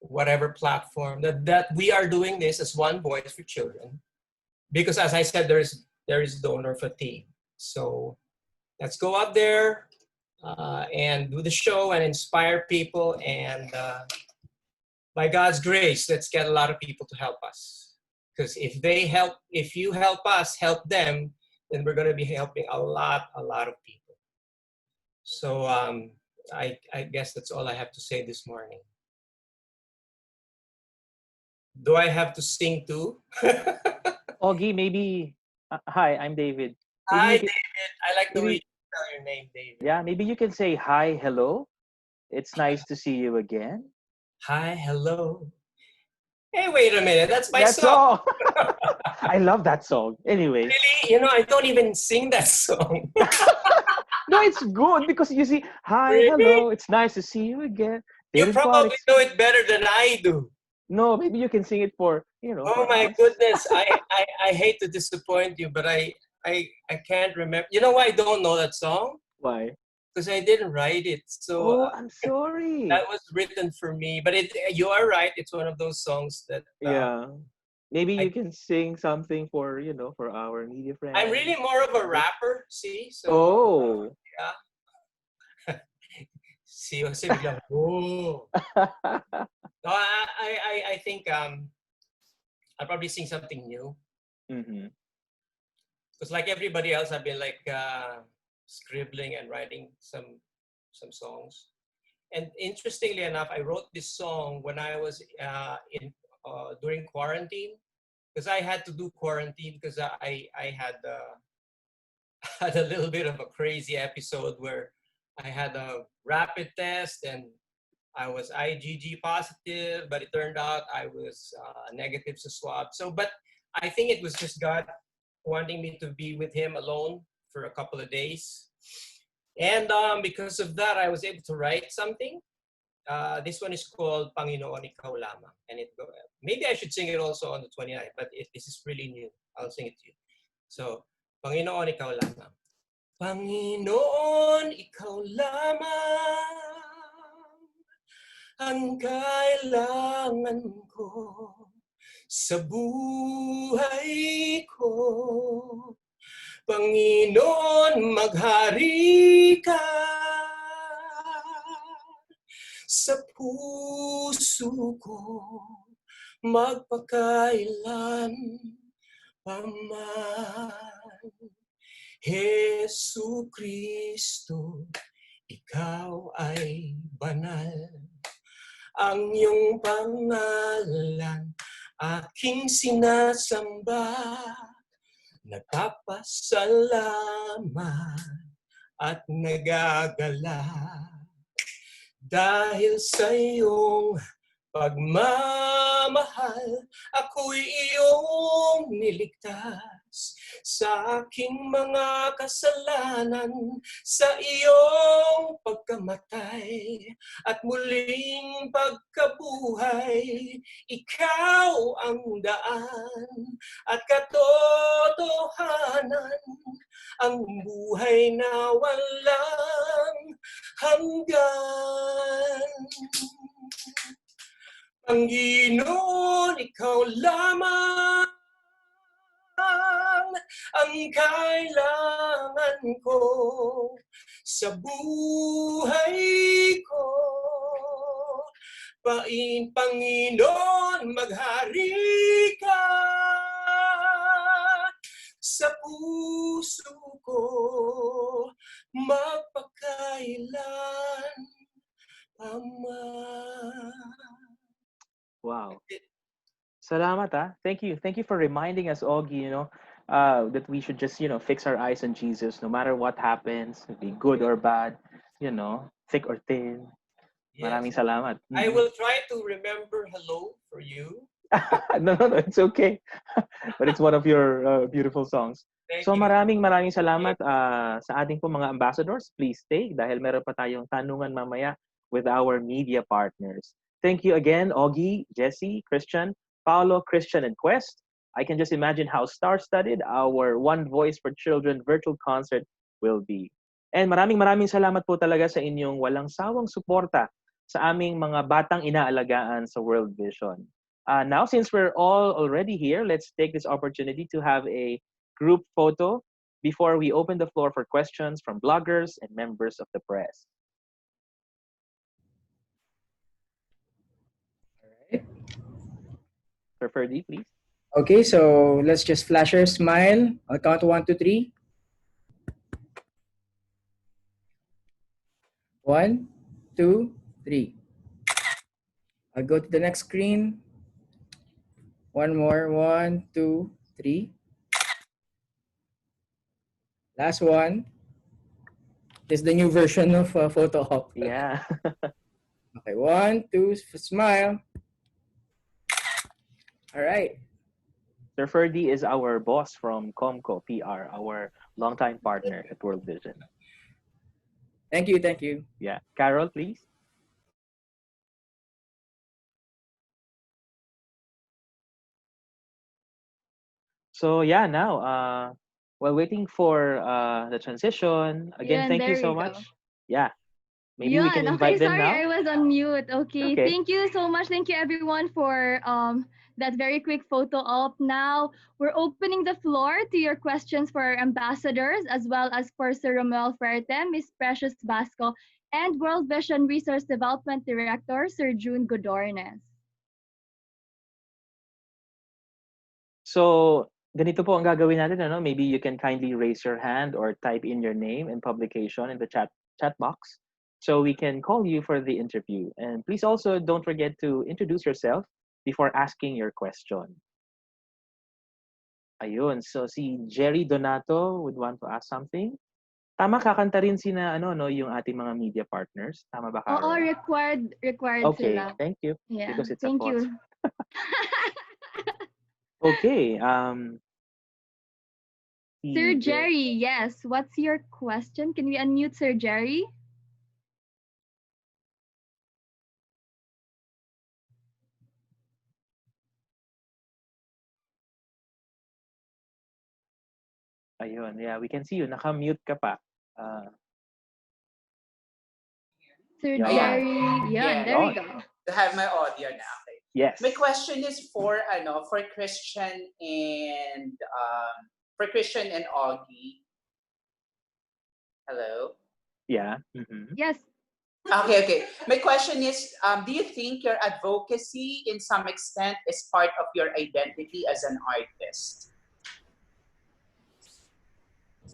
whatever platform that we are doing this as one voice for children. Because as I said, there is donor fatigue. So let's go out there and do the show and inspire people, and by God's grace, let's get a lot of people to help us. Because if you help us help them, then we're going to be helping a lot of people. So I guess that's all I have to say this morning. Do I have to sing too? Augie, maybe. Hi, I'm David. Hi, David. I like the way you spell your name, David. Yeah, maybe you can say hi, hello. It's nice to see you again. Hi, hello. Hey, wait a minute. That's my song. I love that song. Anyway. Really? I don't even sing that song. No, it's good because you see, hi, really? Hello. It's nice to see you again. You probably know it better than I do. No, maybe you can sing it for, Oh my goodness. I hate to disappoint you, but I can't remember. You know why I don't know that song? Why? Because I didn't write it. So I'm sorry. That was written for me. But you are right. It's one of those songs that... yeah. Maybe you can sing something for, for our media friends. I'm really more of a rapper, see? So, yeah. See, oh. No, I think I'll probably sing something new. Mm-hmm. Because like everybody else, I've been like scribbling and writing some songs. And interestingly enough, I wrote this song when I was during quarantine, because I had to do quarantine because I had a little bit of a crazy episode where I had a rapid test and I was IgG positive, but it turned out I was negative to swab. So, but I think it was just God wanting me to be with him alone for a couple of days. And because of that, I was able to write something. This one is called Panginoon Ikaw Lamang. And maybe I should sing it also on the 29th, but if this is really new, I'll sing it to you. So, Panginoon Ikaw Lamang. Panginoon, Ikaw lamang ang kailangan ko sa buhay ko. Panginoon, maghari ka sa puso ko, magpakailan paman. Jesu Kristo, ikaw ay banal. Ang iyong pangalan aking sinasamba, nagpapasalamat at nagagalak dahil sa iyong pagmamahal. Ako'y iyong niligtas sa aking mga kasalanan, sa iyong pagkamatay at muling pagkabuhay. Ikaw ang daan at katotohanan, ang buhay na walang hanggan. Panginoon, ikaw lamang ang kailangan ko sa buhay ko. Panginoon, maghari ka sa puso ko, magpakailan paman. Wow. Salamat, ah. Thank you. Thank you for reminding us, Augie, that we should just, fix our eyes on Jesus no matter what happens, be good or bad, thick or thin. Yes. Maraming salamat. I will try to remember hello for you. No, it's okay. But it's one of your beautiful songs. Thank So you. maraming salamat sa ating po mga ambassadors. Please stay dahil meron pa tayong tanungan mamaya with our media partners. Thank you again, Augie, Jesse, Christian, Paolo, Christian, and Quest. I can just imagine how star-studded our One Voice for Children virtual concert will be. And maraming salamat po talaga sa inyong walang sawang suporta sa aming mga batang inaalagaan sa World Vision. Now, since we're all already here, let's take this opportunity to have a group photo before we open the floor for questions from bloggers and members of the press. Sir Ferdy, please. Okay, so let's just flash our smile. I'll count 1, 2, 3. 1, 2, 3. I'll go to the next screen. One more. 1, 2, 3. Last one. This is the new version of Photo Op. Yeah. Okay, 1, 2, smile. All right. Sir Ferdy is our boss from Comco PR, our longtime partner at World Vision. Thank you, thank you. Yeah. Carol, please. So yeah, now while waiting for the transition, again, Yun, thank you there so we much. go. Yeah. Maybe we can Yun, invite okay, them sorry, now. I was on mute. Okay. Okay. Thank you so much. Thank you everyone for that very quick photo op. Now we're opening the floor to your questions for our ambassadors as well as for Sir Romuel Fuerte, Miss Precious Basco, and World Vision Resource Development Director, Sir June Godornes. So ganito po ang gagawin natin, ano? Maybe you can kindly raise your hand or type in your name and publication in the chat box so we can call you for the interview. And please also don't forget to introduce yourself before asking your question. Ayun, so si Jerry Donato would want to ask something. Tama, kakanta rin yung ating mga media partners. Tama ba, Oo, Carol? required Okay, sila. thank you. Yeah, Because it's thank a you. Okay. Sir Jerry, yes. What's your question? Can we unmute Sir Jerry? Ayun, yeah, we can see you. Naka-mute ka pa. Sir Yan. Jerry. Yeah. There we Yun. go. To have my audio now. Okay. Yes. My question is for Christian and Augie. Hello. Yeah. Mm-hmm. Yes. Okay. My question is, do you think your advocacy in some extent is part of your identity as an artist?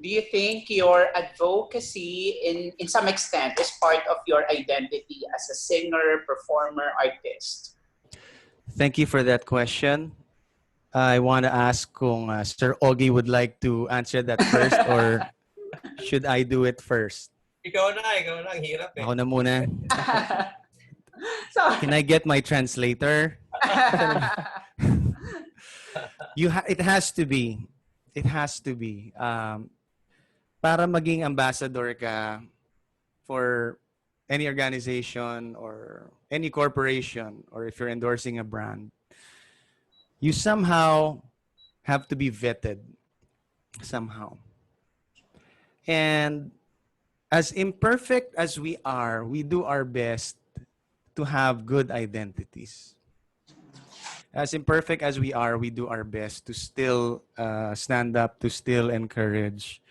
Do you think your advocacy in some extent is part of your identity as a singer, performer, artist? Thank you for that question. I want to ask kung Sir Augie would like to answer that first or should I do it first? Ikaw na. Ang hirap eh. Ako na muna. So, Can I get my translator? It has to be. It has to be. Para maging ambassador ka for any organization or any corporation, or if you're endorsing a brand, you somehow have to be vetted somehow. And as imperfect as we are, we do our best to have good identities. As imperfect as we are, we do our best to still stand up, to still encourage,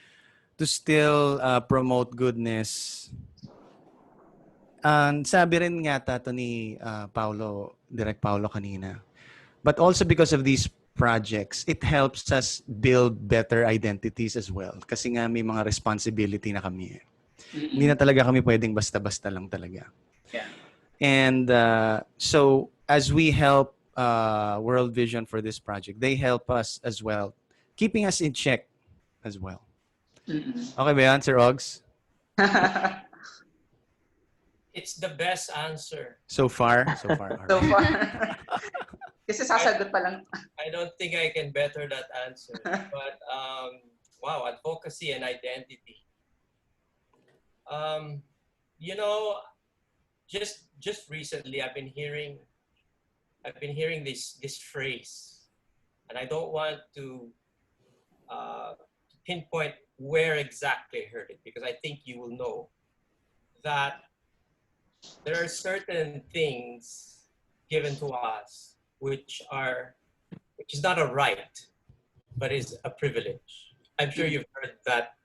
to still promote goodness. And sabi rin nga to ni Direk Paulo kanina. But also because of these projects, it helps us build better identities as well. Kasi nga may mga responsibility na kami. Hindi na talaga kami pwedeng basta-basta lang talaga. Yeah. And so as we help World Vision for this project, they help us as well, keeping us in check as well. Okay ba yan, Sir Ogs? It's the best answer. So far? So far. Kasi sasagot pa lang. I don't think I can better that answer. But wow, advocacy and identity. You know, just recently I've been hearing this phrase, and I don't want to pinpoint where exactly I heard it, because I think you will know that there are certain things given to us which is not a right, but is a privilege. I'm sure you've heard that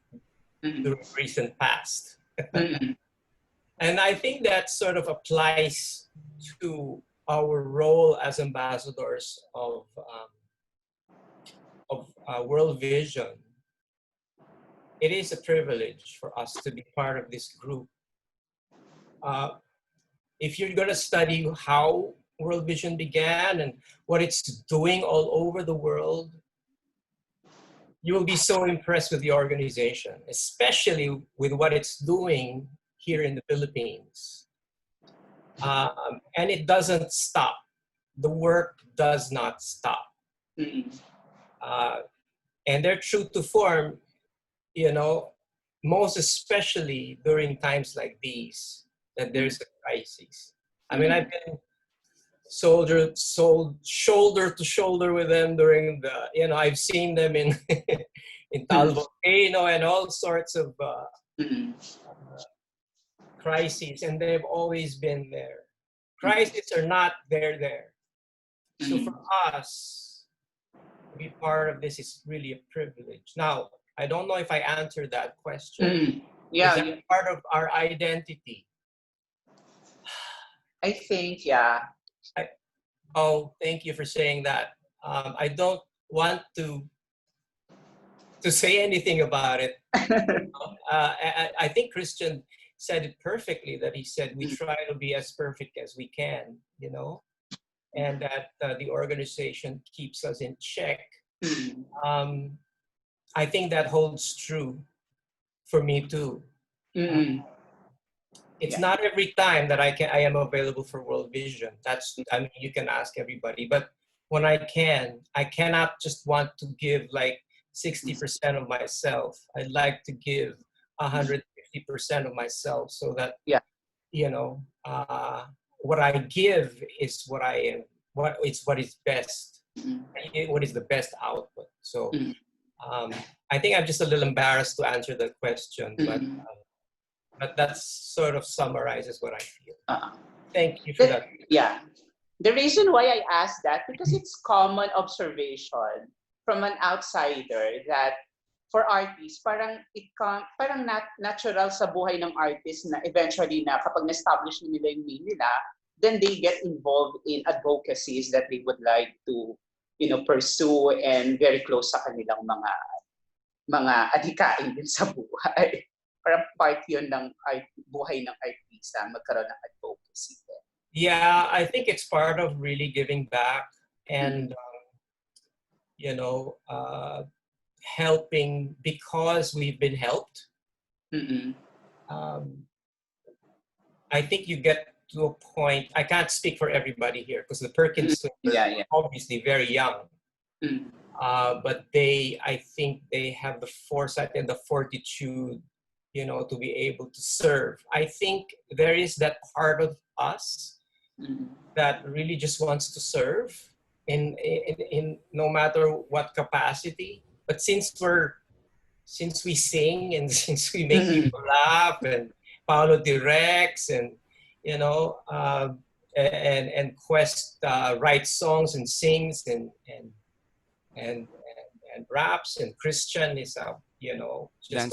through recent past. And I think that sort of applies to our role as ambassadors of World Vision. It is a privilege for us to be part of this group. If you're going to study how World Vision began and what it's doing all over the world, you will be so impressed with the organization, especially with what it's doing here in the Philippines. And it doesn't stop. The work does not stop. And they're true to form, you know, most especially during times like these, that there's a crisis. I mean, I've been shoulder to shoulder with them during the, you know, I've seen them in in Tal Volcano and all sorts of crises, and they've always been there. Crises are not, they're there. So for us to be part of this is really a privilege. Now, I don't know if I answered that question. Yeah, is that part of our identity? I think, yeah. Oh, thank you for saying that. I don't want to say anything about it. I think Christian said it perfectly, that he said we try to be as perfect as we can, you know, and that the organization keeps us in check. I think that holds true for me too. It's not every time that I am available for World Vision. I mean, you can ask everybody, but when I cannot just want to give like 60% of myself. I'd like to give 150% of myself, so that, you know, what I give is what I am, what is best, what is the best output. So I think I'm just a little embarrassed to answer that question, but that sort of summarizes what I feel. Thank you for that. Yeah. The reason why I asked that, because it's common observation from an outsider that for artists, parang natural sa buhay ng artist na eventually na kapag na-establish na nila yung name nila, then they get involved in advocacies that they would like to, pursue and very close sa kanilang mga adhikain din sa buhay. Parang part yun ng buhay ng artista, magkaroon ng advocacy. Yeah, I think it's part of really giving back and, helping because we've been helped. I think you get to a point, I can't speak for everybody here because the Perkins twins are obviously very young. But I think they have the foresight and the fortitude, to be able to serve. I think there is that part of us that really just wants to serve in no matter what capacity. But since we sing and since we make people laugh and Paolo directs and and Quest writes songs and sings and raps, and Christian is just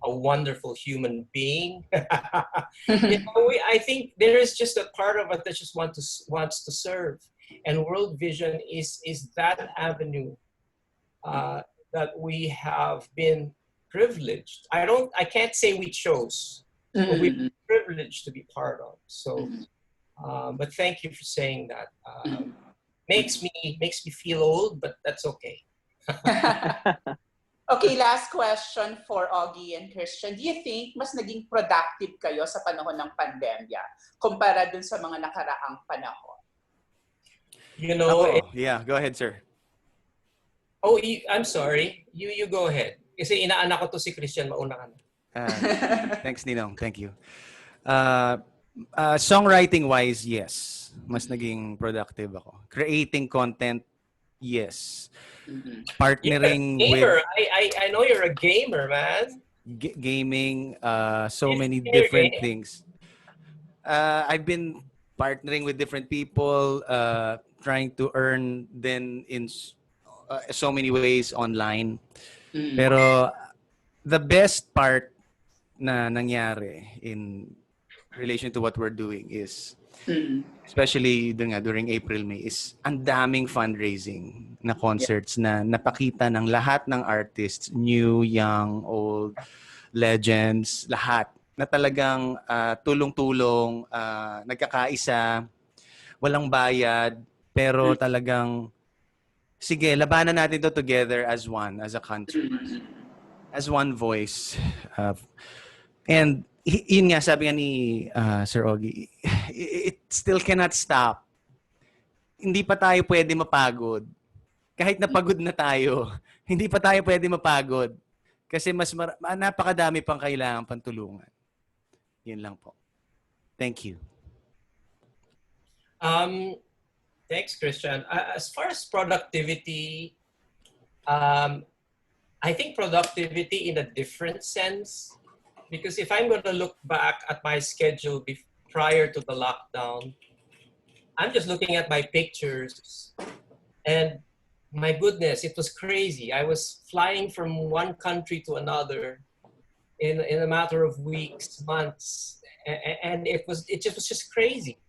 a wonderful human being. I think there is just a part of us that just wants to serve, and World Vision is that avenue that we have been privileged. I can't say we chose, but we've been privileged to be part of. So, but thank you for saying that. Makes me feel old, but that's okay. Okay, last question for Augie and Christian. Do you think mas naging productive kayo sa panahon ng pandemya kumpara dun sa mga nakaraang panahon? Yeah, go ahead, sir. Oh, I'm sorry. You go ahead. Kasi inaanak ko to si Christian, mauna ka na. Thanks, Ninong. Thank you. Songwriting-wise, yes. Mas naging productive ako. Creating content, yes. Partnering gamer. with... I know you're a gamer, man. Gaming, so many different things. I've been partnering with different people, trying to earn then in so many ways online. Pero the best part na nangyari in relation to what we're doing is, especially during April, May, is ang daming fundraising na concerts na napakita ng lahat ng artists, new, young, old, legends, lahat, na talagang tulong-tulong, nagkakaisa, walang bayad, pero talagang, sige, labanan natin to together as one, as a country, as one voice. And yun nga, sabi nga ni Sir Augie, it still cannot stop. Hindi pa tayo pwede mapagod. Kahit napagod na tayo, hindi pa tayo pwede mapagod. Kasi napakadami pang kailangan pantulungan. Yun lang po. Thank you. Thanks, Christian. As far as productivity, I think productivity in a different sense. Because if I'm going to look back at my schedule prior to the lockdown, I'm just looking at my pictures and my goodness, it was crazy. I was flying from one country to another in a matter of weeks, months, and it was just crazy,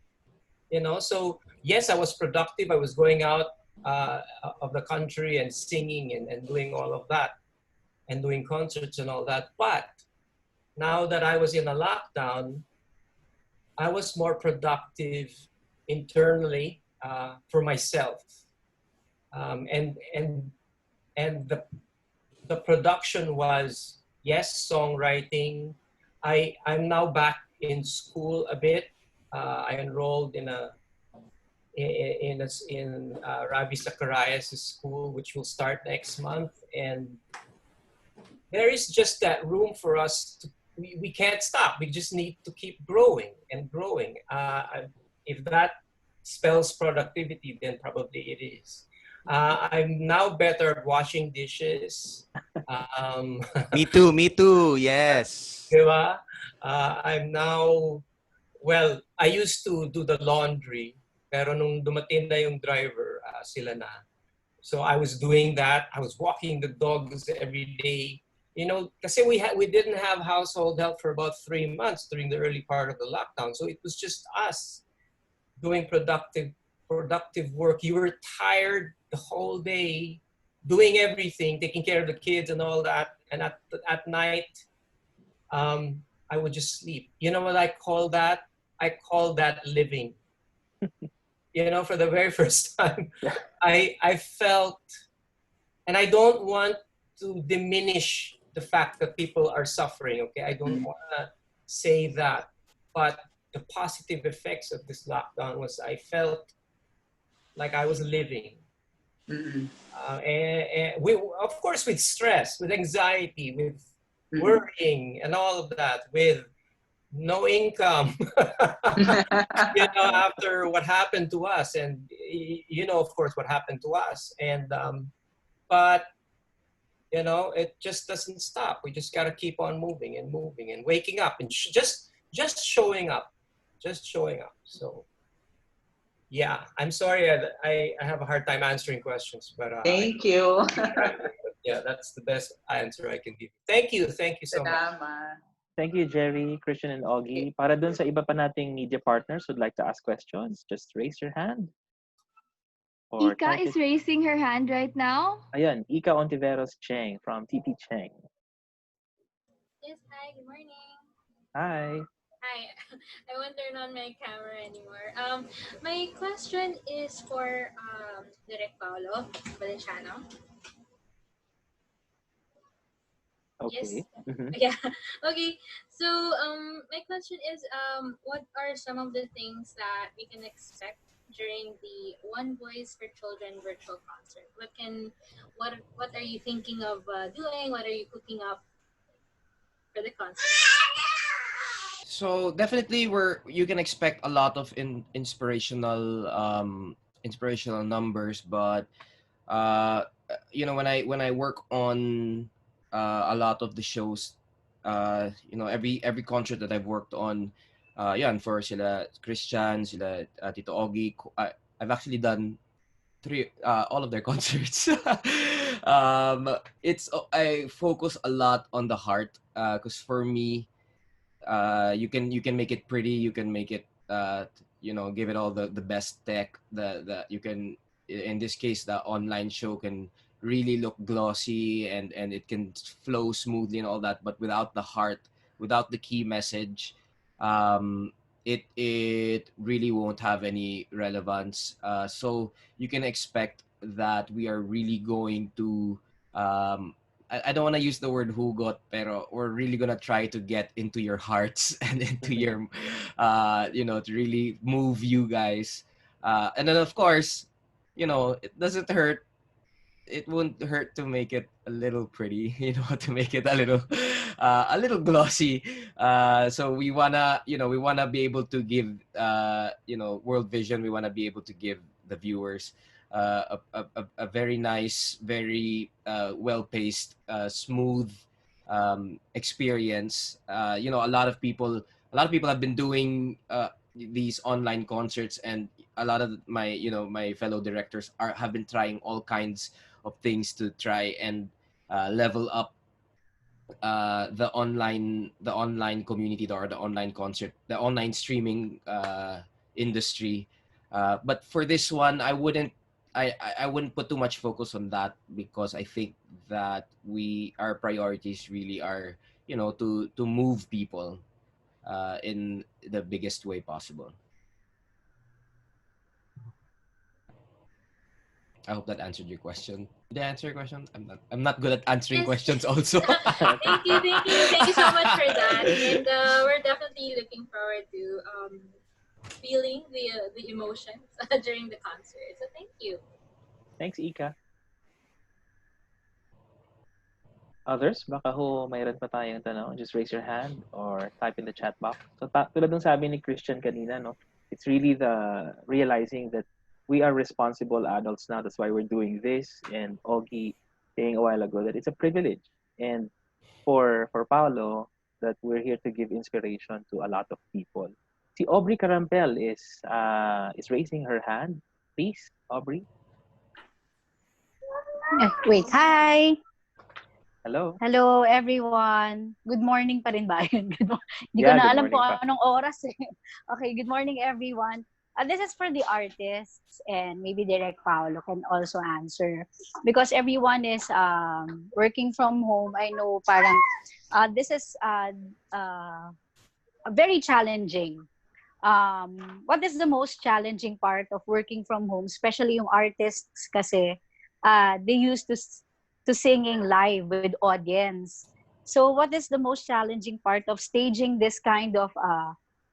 So yes, I was productive. I was going out of the country and singing and doing all of that and doing concerts and all that. But now that I was in a lockdown, I was more productive internally for myself, and the production was, yes, songwriting. I'm now back in school a bit. I enrolled in Ravi Zacharias' school, which will start next month, and there is just that room for us to. We can't stop. We just need to keep growing and growing. If that spells productivity, then probably it is. I'm now better at washing dishes. Me too, me too. Yes. Diba? I'm now, well, I used to do the laundry, pero nung dumating na yung driver, sila na. So I was doing that. I was walking the dogs every day. You know, kasi we didn't have household help for about 3 months during the early part of the lockdown. So it was just us doing productive work. You were tired the whole day, doing everything, taking care of the kids and all that. And at night, I would just sleep. You know what I call that? I call that living. You know, for the very first time, I felt, and I don't want to diminish the fact that people are suffering, okay? I don't want to say that. But the positive effects of this lockdown was I felt like I was living. And we, of course, with stress, with anxiety, with worrying and all of that, with no income, you know, after what happened to us. And, you know, of course, what happened to us. And, but, you know, it just doesn't stop. We just got to keep on moving and moving and waking up and just showing up, just showing up. So, yeah, I'm sorry. I have a hard time answering questions, but Thank you. Yeah, that's the best answer I can give. Thank you so much. Thank you, Jerry, Christian, and Augie. Para dun sa iba pa nating media partners who'd like to ask questions, just raise your hand. Or Ika is raising her hand right now. Ayan, Ika Ontiveros Cheng from TP Cheng. Yes, hi, good morning. Hi. Hi, I won't turn on my camera anymore. My question is for Direk Paolo Valenciano. Okay. Yes. Mm-hmm. Yeah. Okay. So my question is what are some of the things that we can expect during the One Voice for Children virtual concert? What are you thinking of doing? What are you cooking up for the concert? So definitely you can expect a lot of inspirational numbers, but you know, when I work on a lot of the shows, you know, every concert that I've worked on, and for sila Christian, sila Tito Ogie, I've actually done all of their concerts. It's I focus a lot on the heart, because for me, you can make it pretty, you can make it you know, give it all the best tech, the you can, in this case, the online show can really look glossy and it can flow smoothly and all that, but without the heart, without the key message, it really won't have any relevance. So you can expect that we are really going to I don't want to use the word hugot, pero we're really gonna try to get into your hearts and into your, you know, to really move you guys. And then of course, you know, it doesn't hurt. It won't hurt to make it a little pretty, you know, to make it a little glossy. So we wanna be able to give, you know, World Vision. We wanna be able to give the viewers a very nice, very well-paced, smooth experience. You know, a lot of people have been doing these online concerts, and a lot of my fellow directors have been trying all kinds of things to try and level up the online community, or the online concert, the online streaming industry. But for this one, I wouldn't put too much focus on that, because I think that our priorities really are, you know, to move people in the biggest way possible. I hope that answered your question. Did I answer your question? I'm not good at answering questions also. Thank you so much for that. And we're definitely looking forward to feeling the emotions during the concert. So thank you. Thanks, Ika. Others, baka mayroon pa tayong tanong, just raise your hand or type in the chat box. So tulad ng sabi ni Christian kanina, no, it's really the realizing that we are responsible adults now. That's why we're doing this. And Augie saying a while ago that it's a privilege. And for Paolo, that we're here to give inspiration to a lot of people. Si Aubrey Carampel is raising her hand. Please, Aubrey. Wait, hi. Hello. Hello everyone. Good morning pa rin ba yun? Hindi ko Yeah, na good alam morning kung pa. anong oras eh. Okay, good morning everyone. This is for the artists and maybe Direct Paolo can also answer because everyone is working from home. I know parang this is very challenging. What is the most challenging part of working from home, especially yung artists kasi they used to singing live with audience. So what is the most challenging part of staging this kind of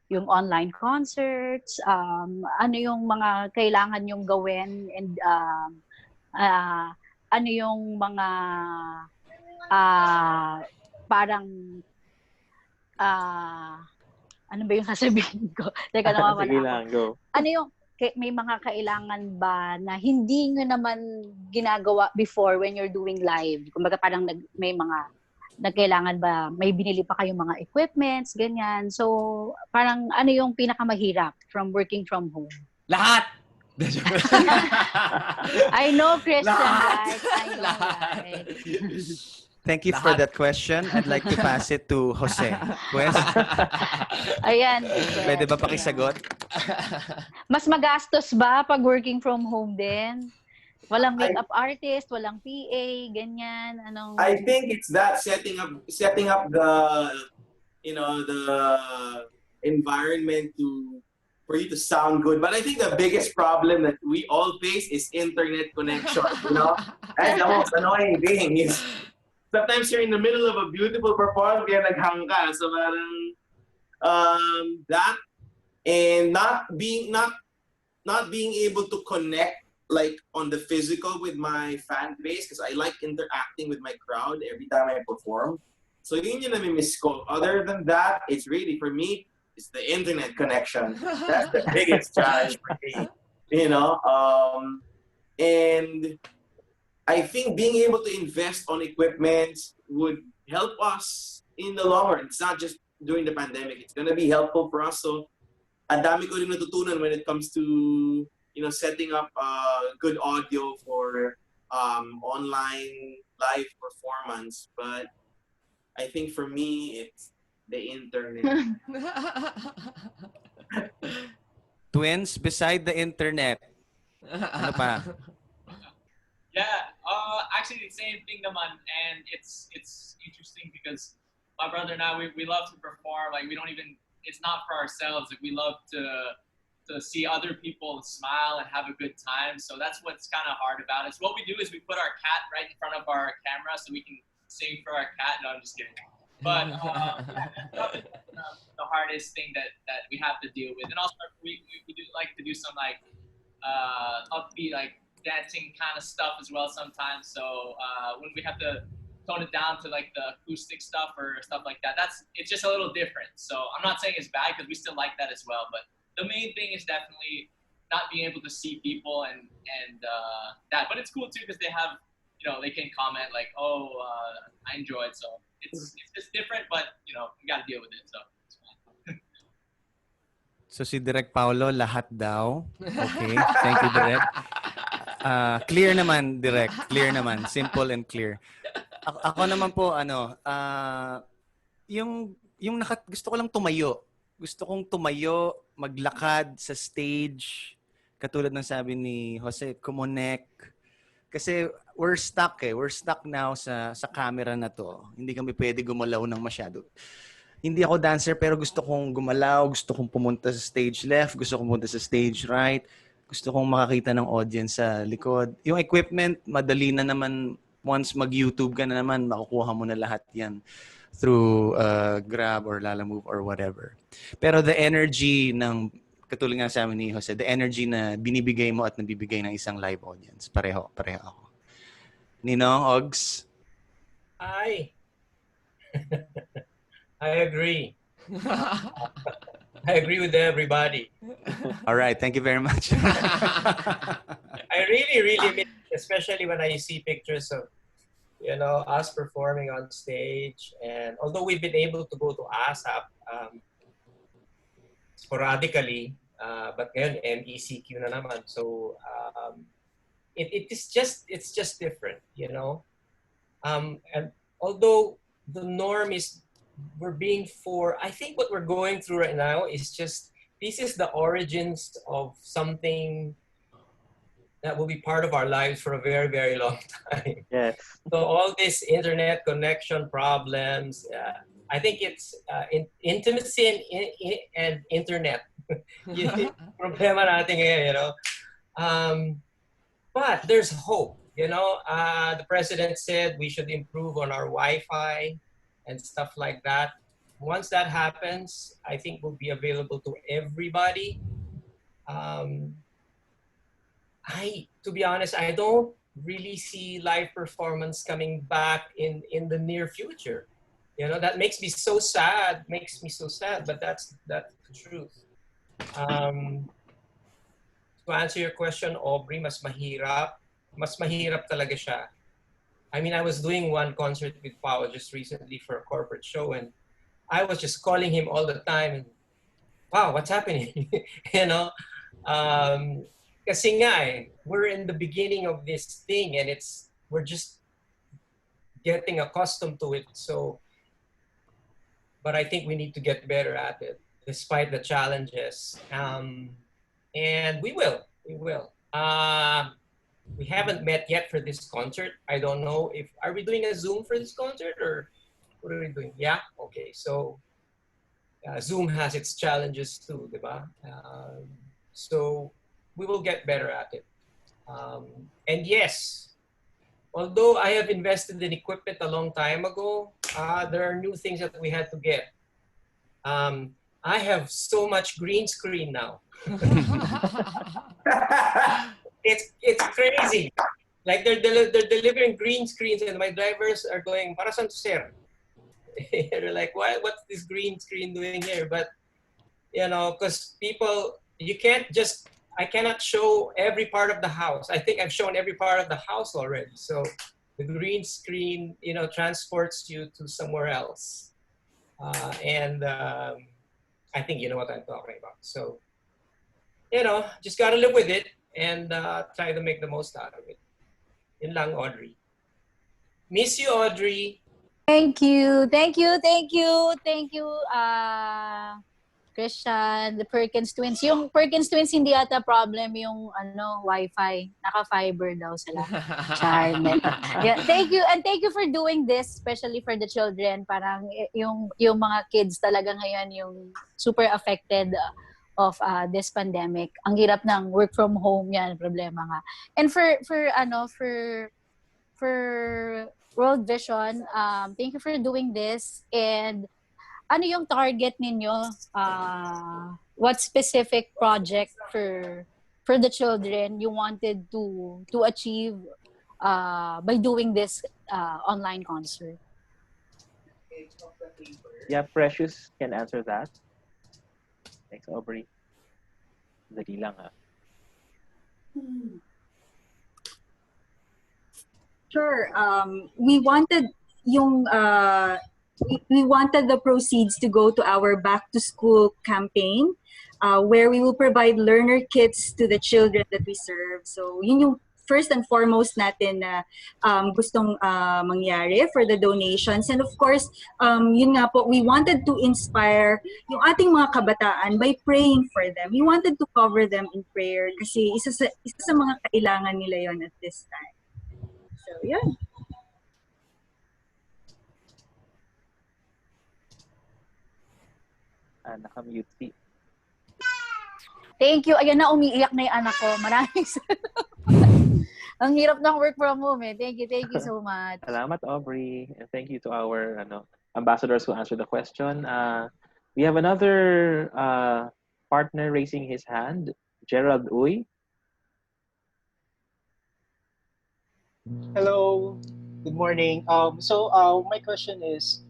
yung online concerts? Ano yung mga kailangan yung gawin and ano yung mga parang ano ba yung sasabihin ko? Teka, nawawala Sige ako. lang, go. Ano yung may mga kailangan ba na hindi nyo naman ginagawa before when you're doing live? Kumbaga parang may mga nagkailangan ba, may binili pa kayong mga equipments, ganyan. So, parang ano yung pinakamahirap from working from home? Lahat! I know, Christian, Lahat! right? I know, right? Thank you for that question. I'd like to pass it to Jose. Wes, Ayan. pwede ba pakisagot? Mas magastos ba pag working from home din? Walang makeup artist, walang PA, ganyan, anong... I think it's that setting up the the environment for you to sound good. But I think the biggest problem that we all face is internet connection. That's the most annoying thing is sometimes you're in the middle of a beautiful performance kaya naghang ka. So parang that and not being able to connect like on the physical with my fan base because I like interacting with my crowd every time I perform. So yun yung nami-miss ko. Other than that, it's really for me, it's the internet connection. That's the biggest challenge for me. And I think being able to invest on equipment would help us in the long run. It's not just during the pandemic. It's gonna be helpful for us. So, ang dami ko rin natutunan when it comes to setting up good audio for online live performance. But I think for me, it's the internet. Twins, beside the internet, ano pa? Yeah, actually the same thing naman, and it's interesting because my brother and I we love to perform. Like we don't even, it's not for ourselves. Like we love to see other people smile and have a good time. So that's what's kind of hard about it. So what we do is we put our cat right in front of our camera so we can sing for our cat. No, I'm just kidding. But the hardest thing that we have to deal with, and also we do like to do some like upbeat like dancing kind of stuff as well sometimes. So when we have to tone it down to like the acoustic stuff or stuff like that, it's just a little different. So I'm not saying it's bad because we still like that as well. But the main thing is definitely not being able to see people and that. But it's cool too because they have, they can comment like, oh, I enjoyed. So it's just different, but you got to deal with it. So. So si Direk Paulo, lahat daw. Okay, thank you, Direk. Clear naman, Direk. Clear naman. Simple and clear. Ako naman po, gusto ko lang tumayo. Gusto kong tumayo, maglakad sa stage. Katulad ng sabi ni Jose, kumonek. Kasi we're stuck eh. We're stuck now sa camera na to. Hindi kami pwede gumalaw ng masyado. Hindi ako dancer pero gusto kong gumalaw, gusto kong pumunta sa stage left, gusto kong pumunta sa stage right, gusto kong makakita ng audience sa likod. Yung equipment, madali na naman. Once mag-YouTube ka na naman, makukuha mo na lahat yan through Grab or Lalamove or whatever. Pero the energy ng, katulad nga sa amin ni Jose, the energy na binibigay mo at nabibigay ng isang live audience, pareho ako. Ninong, Ogs? I agree. I agree with everybody. All right, thank you very much. I really, really miss, especially when I see pictures of, us performing on stage. And although we've been able to go to ASAP sporadically, but ngayon MECQ na naman. So it's just different, And although the norm is I think what we're going through right now is just, this is the origins of something that will be part of our lives for a very, very long time. Yes. So all these internet connection problems, I think it's intimacy and internet. Problema natin ngayon, But there's hope, The president said we should improve on our Wi-Fi and stuff like that. Once that happens, I think we'll be available to everybody. To be honest, I don't really see live performance coming back in the near future. That makes me so sad. But that's the truth. To answer your question, Aubrey, mas mahirap talaga siya. I mean, I was doing one concert with Pao just recently for a corporate show, and I was just calling him all the time. And, wow, what's happening? Kasi nga we're in the beginning of this thing, and we're just getting accustomed to it. So, but I think we need to get better at it, despite the challenges. And we will. We haven't met yet for this concert. I don't know are we doing a Zoom for this concert, or what are we doing? Yeah? Okay, so Zoom has its challenges too, diba? So we will get better at it. And yes, although I have invested in equipment a long time ago, there are new things that we had to get. I have so much green screen now. It's crazy. Like they're delivering green screens, and my drivers are going, "Para saan to, sir?" They're like, what's this green screen doing here? But because people, I cannot show every part of the house. I think I've shown every part of the house already. So the green screen, transports you to somewhere else. And I think you know what I'm talking about. So, just gotta live with it and try to make the most out of it. Yun lang, Audrey. Miss you, Audrey. Thank you, Christian, the Perkins twins. Yung Perkins twins, hindi yata problem yung Wi-Fi. Naka-fiber daw sila. Charmed. Yeah, thank you. And thank you for doing this, especially for the children. Parang yung mga kids talaga ngayon yung super affected of this pandemic. Ang hirap ng work from home, yan, problema nga. And for World Vision, thank you for doing this. And ano yung target ninyo? What specific project for the children you wanted to achieve by doing this online concert? Yeah, Precious can answer that. Thanks, Aubrey. Dali lang Sure. We wanted we wanted the proceeds to go to our back to school campaign, where we will provide learner kits to the children that we serve. So yun yung first and foremost natin na gustong mangyari for the donations. And of course, yun nga po, we wanted to inspire yung ating mga kabataan by praying for them. We wanted to cover them in prayer kasi isa sa mga kailangan nila yon at this time. So, yun. Naka-mute si. Thank you. Ayan na, umiiyak na yung anak ko. Maraming salamat. Ang hirap ng work from home eh. Thank you so much. Salamat, Aubrey. And thank you to our ambassadors who answered the question. We have another partner raising his hand, Gerald Uy. Hello, good morning. So my question is,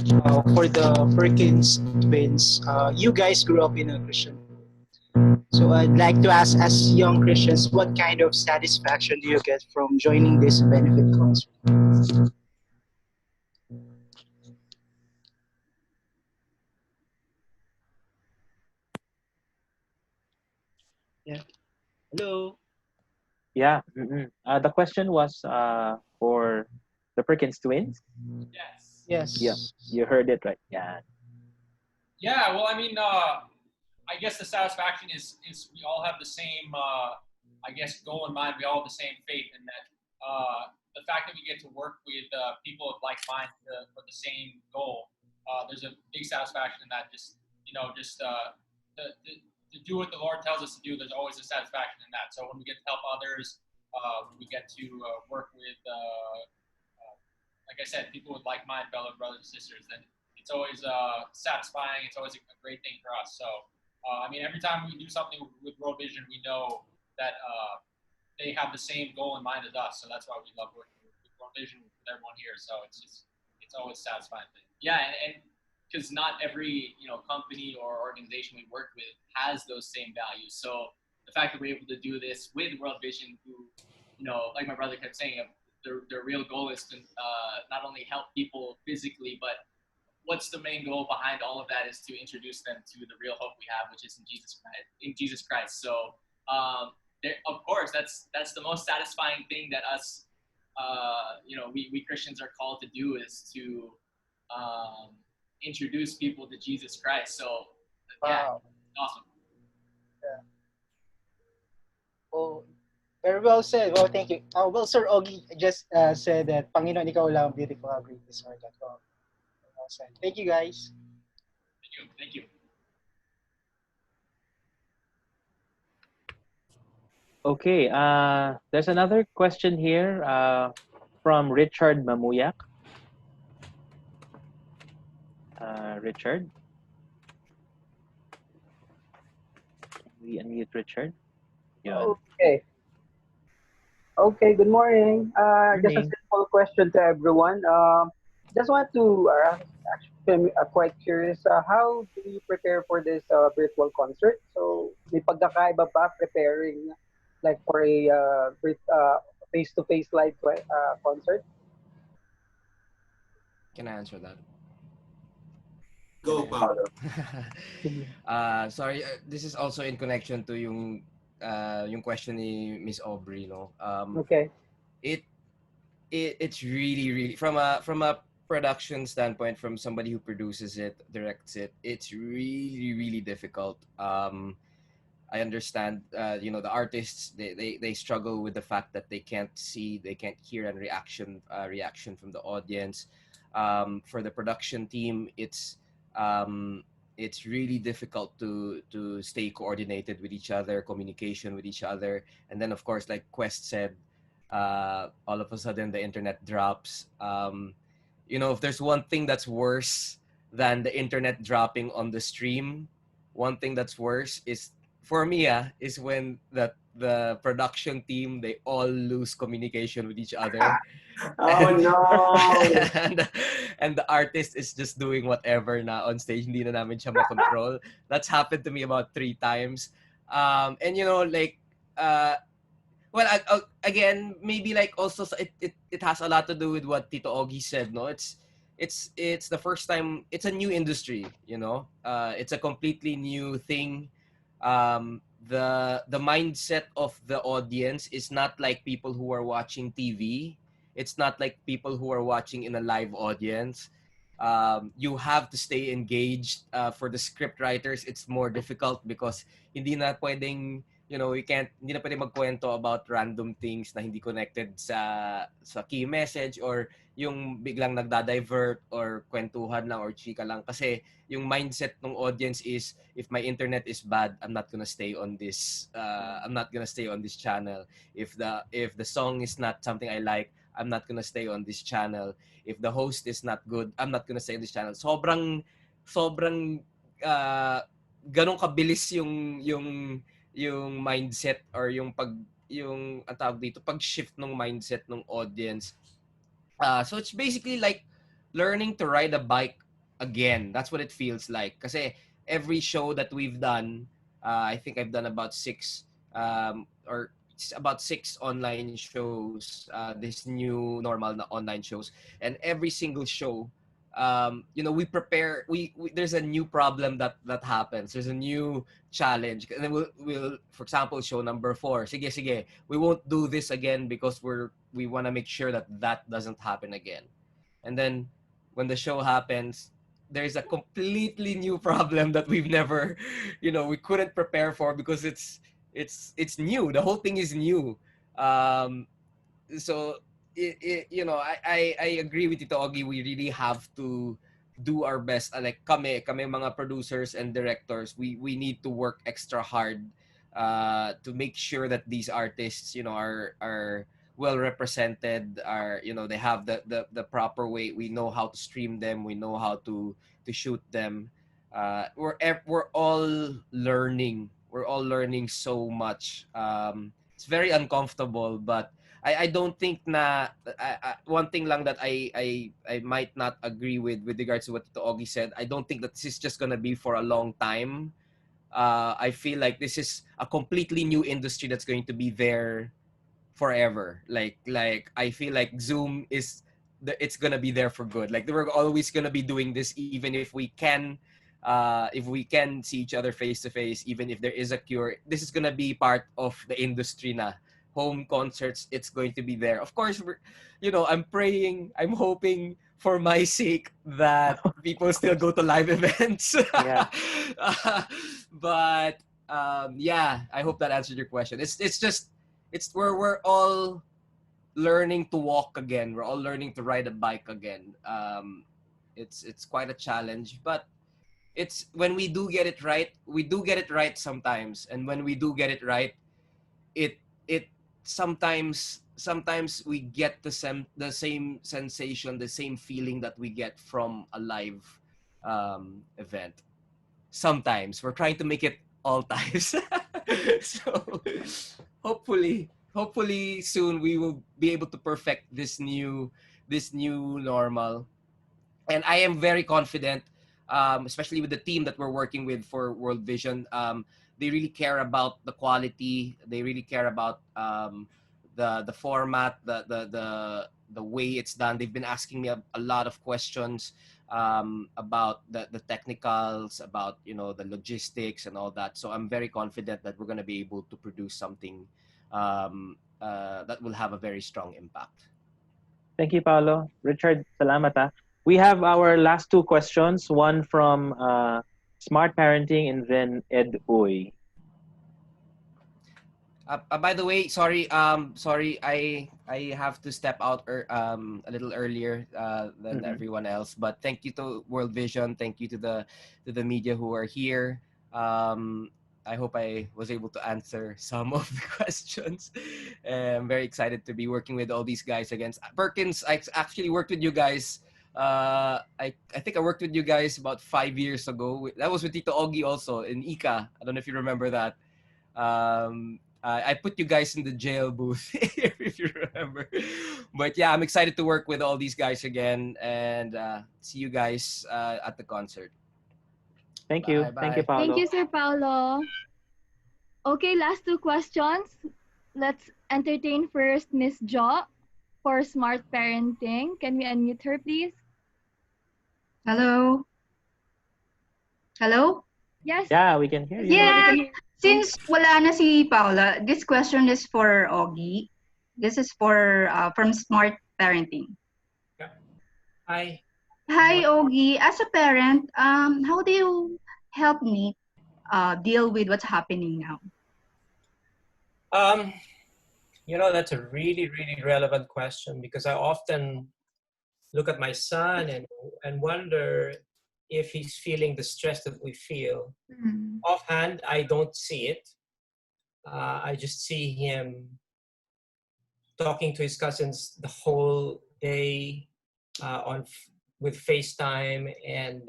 for the Perkins twins, you guys grew up in a Christian home. So I'd like to ask, as young Christians, what kind of satisfaction do you get from joining this benefit concert? Yeah. Hello. Yeah. The question was for the Perkins twins. Yes. Yes. Yeah, you heard it right. Yeah. Yeah. Well, I mean, I guess the satisfaction is we all have the same, I guess, goal in mind. We all have the same faith in that. The fact that we get to work with people of like mind for the same goal, there's a big satisfaction in that. Just to do what the Lord tells us to do, there's always a satisfaction in that. So when we get to help others, when we get to work with, like I said, people with like mind, fellow brothers and sisters, then it's always satisfying. It's always a great thing for us. So. I mean, every time we do something with World Vision, we know that they have the same goal in mind as us. So that's why we love working with World Vision with everyone here. So it's always satisfying thing. Yeah, and because not every company or organization we work with has those same values. So the fact that we're able to do this with World Vision, who like my brother kept saying, their real goal is to not only help people physically, but what's the main goal behind all of that is to introduce them to the real hope we have, which is in Jesus Christ. So, of course, that's the most satisfying thing that us, we Christians are called to do is to introduce people to Jesus Christ. So, yeah, awesome. Yeah. Oh, very well said. Well, thank you. Well, Sir Ogie just said that Panginoon, ikaw lang beautiful, how great is our God. Well said. Thank you, guys. Thank you. Okay. There's another question here from Richard Mamuyak. Richard, can we unmute Richard? Yeah. Okay. Okay, good morning. Just a Morning. simple question to everyone. Just want to actually, I'm quite curious. How do you prepare for this virtual concert? So, may pagkakaiba ba preparing like for a face-to-face live concert? Can I answer that? Go, Pao. Sorry, this is also in connection to yung question ni Miss Aubrey, no. Okay. It's really from a production standpoint, from somebody who produces it, directs it, it's really difficult. I understand, the artists, they struggle with the fact that they can't see, they can't hear and reaction from the audience. For the production team, it's really difficult to stay coordinated with each other, communication with each other, and then of course, like Quest said, all of a sudden the internet drops. If there's one thing that's worse than the internet dropping on the stream, one thing that's worse is, for me, is when the production team, they all lose communication with each other. Oh no! And the artist is just doing whatever na on stage, hindi na namin siya makontrol. That's happened to me about 3 times. And again, maybe like also it has a lot to do with what Tito Ogie said, no? It's the first time, it's a new industry, it's a completely new thing. The mindset of the audience is not like people who are watching TV. It's not like people who are watching in a live audience. You have to stay engaged. For the script writers, it's more difficult because hindi na pwedeng, hindi na pwedeng magkwento about random things na hindi connected sa key message, or yung biglang nagda-divert or kwentuhan lang or chika lang, kasi yung mindset ng audience is, if my internet is bad, I'm not gonna stay on this channel. If the song is not something I like, I'm not gonna stay on this channel. If the host is not good, I'm not gonna stay on this channel. Sobrang ganun kabilis yung mindset, or yung ang tawag dito, pag-shift ng mindset ng audience. So it's basically like learning to ride a bike again. That's what it feels like. Kasi every show that we've done, I think I've done about or about 6 online shows, this new normal na online shows, and every single show, we prepare. There's a new problem that happens. There's a new challenge, and then we'll for example, show number 4. Sige, we won't do this again because we want to make sure that doesn't happen again. And then when the show happens, there's a completely new problem that we've never, we couldn't prepare for because it's new. The whole thing is new. So I agree with Tito Ogie. We really have to do our best. Like kami mga producers and directors, we need to work extra hard to make sure that these artists, are well represented, are they have the proper way. We know how to stream them, we know how to shoot them. We're all learning. We're all learning so much. It's very uncomfortable, but I don't think na one thing lang that I might not agree with regards to what Tito Ogie said. I don't think that this is just gonna be for a long time. I feel like this is a completely new industry that's going to be there forever. Like I feel like Zoom it's gonna be there for good. Like we're always gonna be doing this, even if we can see each other face to face, even if there is a cure. This is gonna be part of the industry na. Home concerts, it's going to be there. Of course, I'm praying, I'm hoping for my sake that people still go to live events. Yeah. But yeah, I hope that answered your question. We're all learning to walk again. We're all learning to ride a bike again. It's quite a challenge, but it's when we do get it right. We do get it right sometimes, and when we do get it right, it sometimes we get the same sensation, the same feeling that we get from a live event. Sometimes we're trying to make it all times. So hopefully soon we will be able to perfect this new normal. And I am very confident, especially with the team that we're working with for World Vision. They really care about the quality. They really care about the format, the way it's done. They've been asking me a lot of questions about the technicals, about the logistics and all that. So I'm very confident that we're going to be able to produce something that will have a very strong impact. Thank you, Paolo. Richard, salamat ha. We have our last 2 questions. One from Smart Parenting and then Ed Uy. By the way, sorry, I have to step out a little earlier than everyone else. But thank you to World Vision. Thank you to the media who are here. I hope I was able to answer some of the questions. I'm very excited to be working with all these guys again. Perkins, I actually worked with you guys. I think I worked with you guys about 5 years ago. That was with Tito Ogie also in ICA. I don't know if you remember that. I put you guys in the jail booth, if you remember. But yeah, I'm excited to work with all these guys again and see you guys at the concert. Thank you. Bye. Thank you, Paolo. Thank you, Sir Paolo. Okay, last 2 questions. Let's entertain first Miss Jo for Smart Parenting. Can we unmute her, please? Hello? Hello? Yes. Yeah, we can hear you. Yeah, since wala na si Paula, this question is for Ogie. This is for from Smart Parenting. Hi. Hi, Ogie. As a parent, how do you help me deal with what's happening now? That's a really, really relevant question because I often look at my son and wonder if he's feeling the stress that we feel. Offhand, I don't see it. I just see him talking to his cousins the whole day with FaceTime and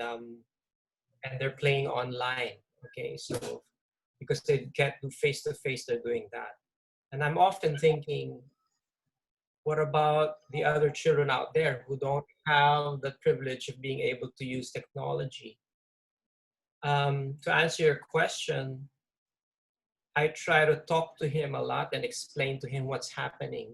they're playing online. Okay, so because they can't do face to face, they're doing that. And I'm often thinking, What about the other children out there who don't have the privilege of being able to use technology? To answer your question, I try to talk to him a lot and explain to him what's happening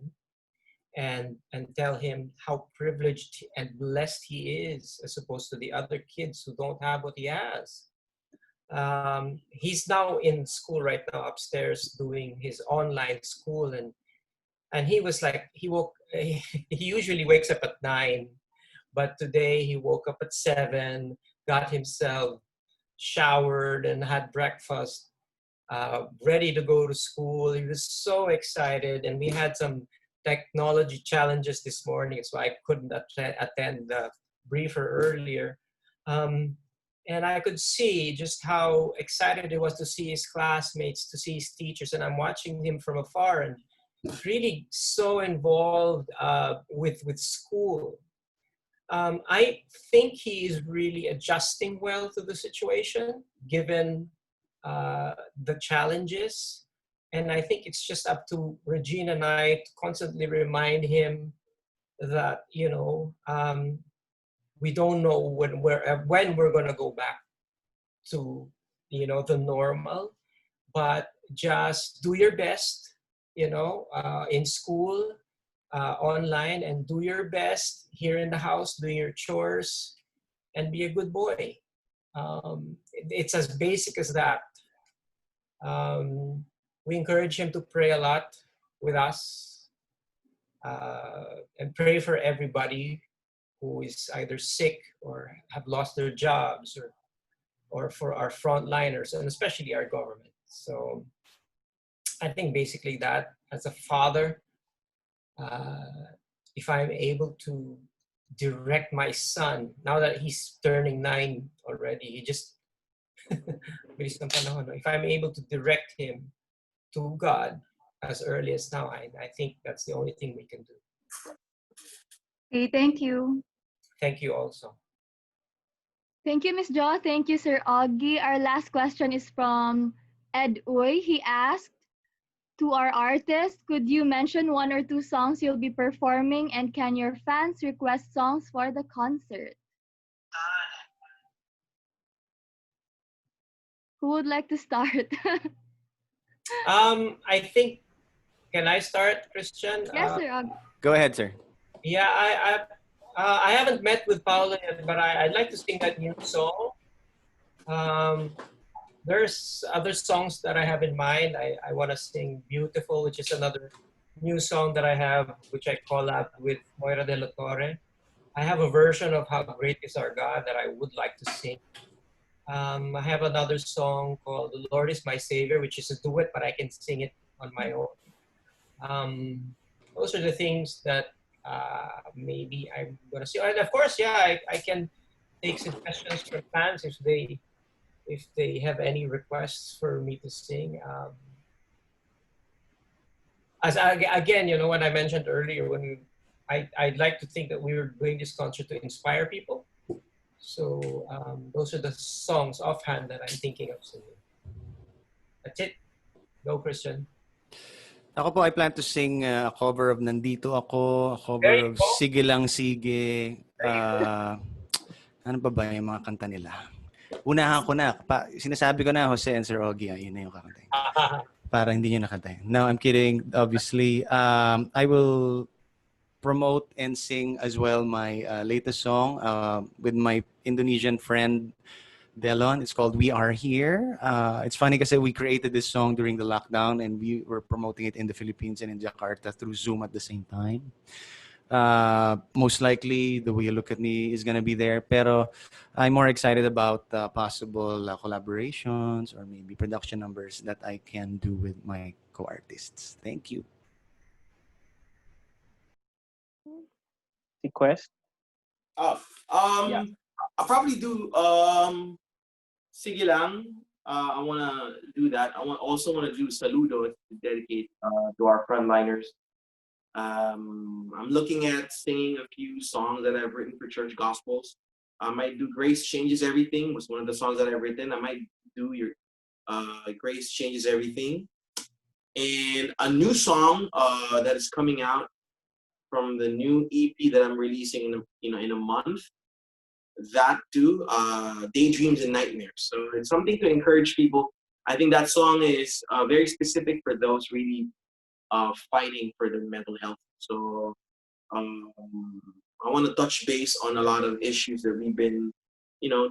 and tell him how privileged and blessed he is as opposed to the other kids who don't have what he has. He's now in school right now upstairs doing his online school, and he was like, he usually wakes up at 9, but today he woke up at 7, got himself showered and had breakfast, ready to go to school. He was so excited, and we had some technology challenges this morning, so I couldn't attend the briefer earlier. And I could see just how excited he was to see his classmates, to see his teachers, and I'm watching him from afar and really so involved with school. I think he is really adjusting well to the situation, given the challenges. And I think it's just up to Regina and I to constantly remind him that, we don't know when we're going to go back to, the normal, but just do your best, in school, online, and do your best here in the house, doing your chores, and be a good boy. It's as basic as that. We encourage him to pray a lot with us, and pray for everybody who is either sick or have lost their jobs, or for our frontliners, and especially our government. So I think basically that, as a father, if I'm able to direct my son, now that he's turning 9 already, he just, if I'm able to direct him to God as early as now, I think that's the only thing we can do. Okay, thank you. Thank you also. Thank you, Ms. Jo. Thank you, Sir Augie. Our last question is from Ed Uy. He asked, to our artist, could you mention 1 or 2 songs you'll be performing, and can your fans request songs for the concert? Who would like to start? I think, can I start, Christian? Yes, Sir Augie. Go ahead, sir. Yeah, I haven't met with Paolo yet, but I'd like to sing that new song. There's other songs that I have in mind. I want to sing Beautiful, which is another new song that I have, which I collab with Moira de la Torre. I have a version of How Great Is Our God that I would like to sing. I have another song called The Lord Is My Savior, which is a duet, but I can sing it on my own. Those are the things that maybe I'm going to sing. And of course, yeah, I can take suggestions from fans if they have any requests for me to sing. Again, when I mentioned earlier, I'd like to think that we were doing this concert to inspire people. So those are the songs offhand that I'm thinking of singing. That's it. Go, Christian. Ako po, I plan to sing a cover of Nandito Ako, a cover of Sige Lang Sige. Ano ba yung mga kanta nila? Unahan ko na. Sinasabi ko na, Jose and Sir Augie, yun na yung kakanta. Para hindi nyo nakanta. No, I'm kidding. Obviously, I will promote and sing as well my latest song with my Indonesian friend Delon. It's called We Are Here. It's funny because we created this song during the lockdown and we were promoting it in the Philippines and in Jakarta through Zoom at the same time. Most likely, The Way You Look at Me is going to be there. Pero I'm more excited about possible collaborations or maybe production numbers that I can do with my co-artists. Thank you. Request? Yeah. I'll probably do Sige Lang. I want to do that. Also want to do Saludo to dedicate to our frontliners. I'm looking at singing a few songs that I've written for church gospels. I might do Grace Changes Everything, was one of the songs that I've written. I might do your Grace Changes Everything. And a new song that is coming out from the new EP that I'm releasing in a month. That too, Daydreams and Nightmares. So it's something to encourage people. I think that song is very specific for those really fighting for their mental health. So um, I want to touch base on a lot of issues that we've been,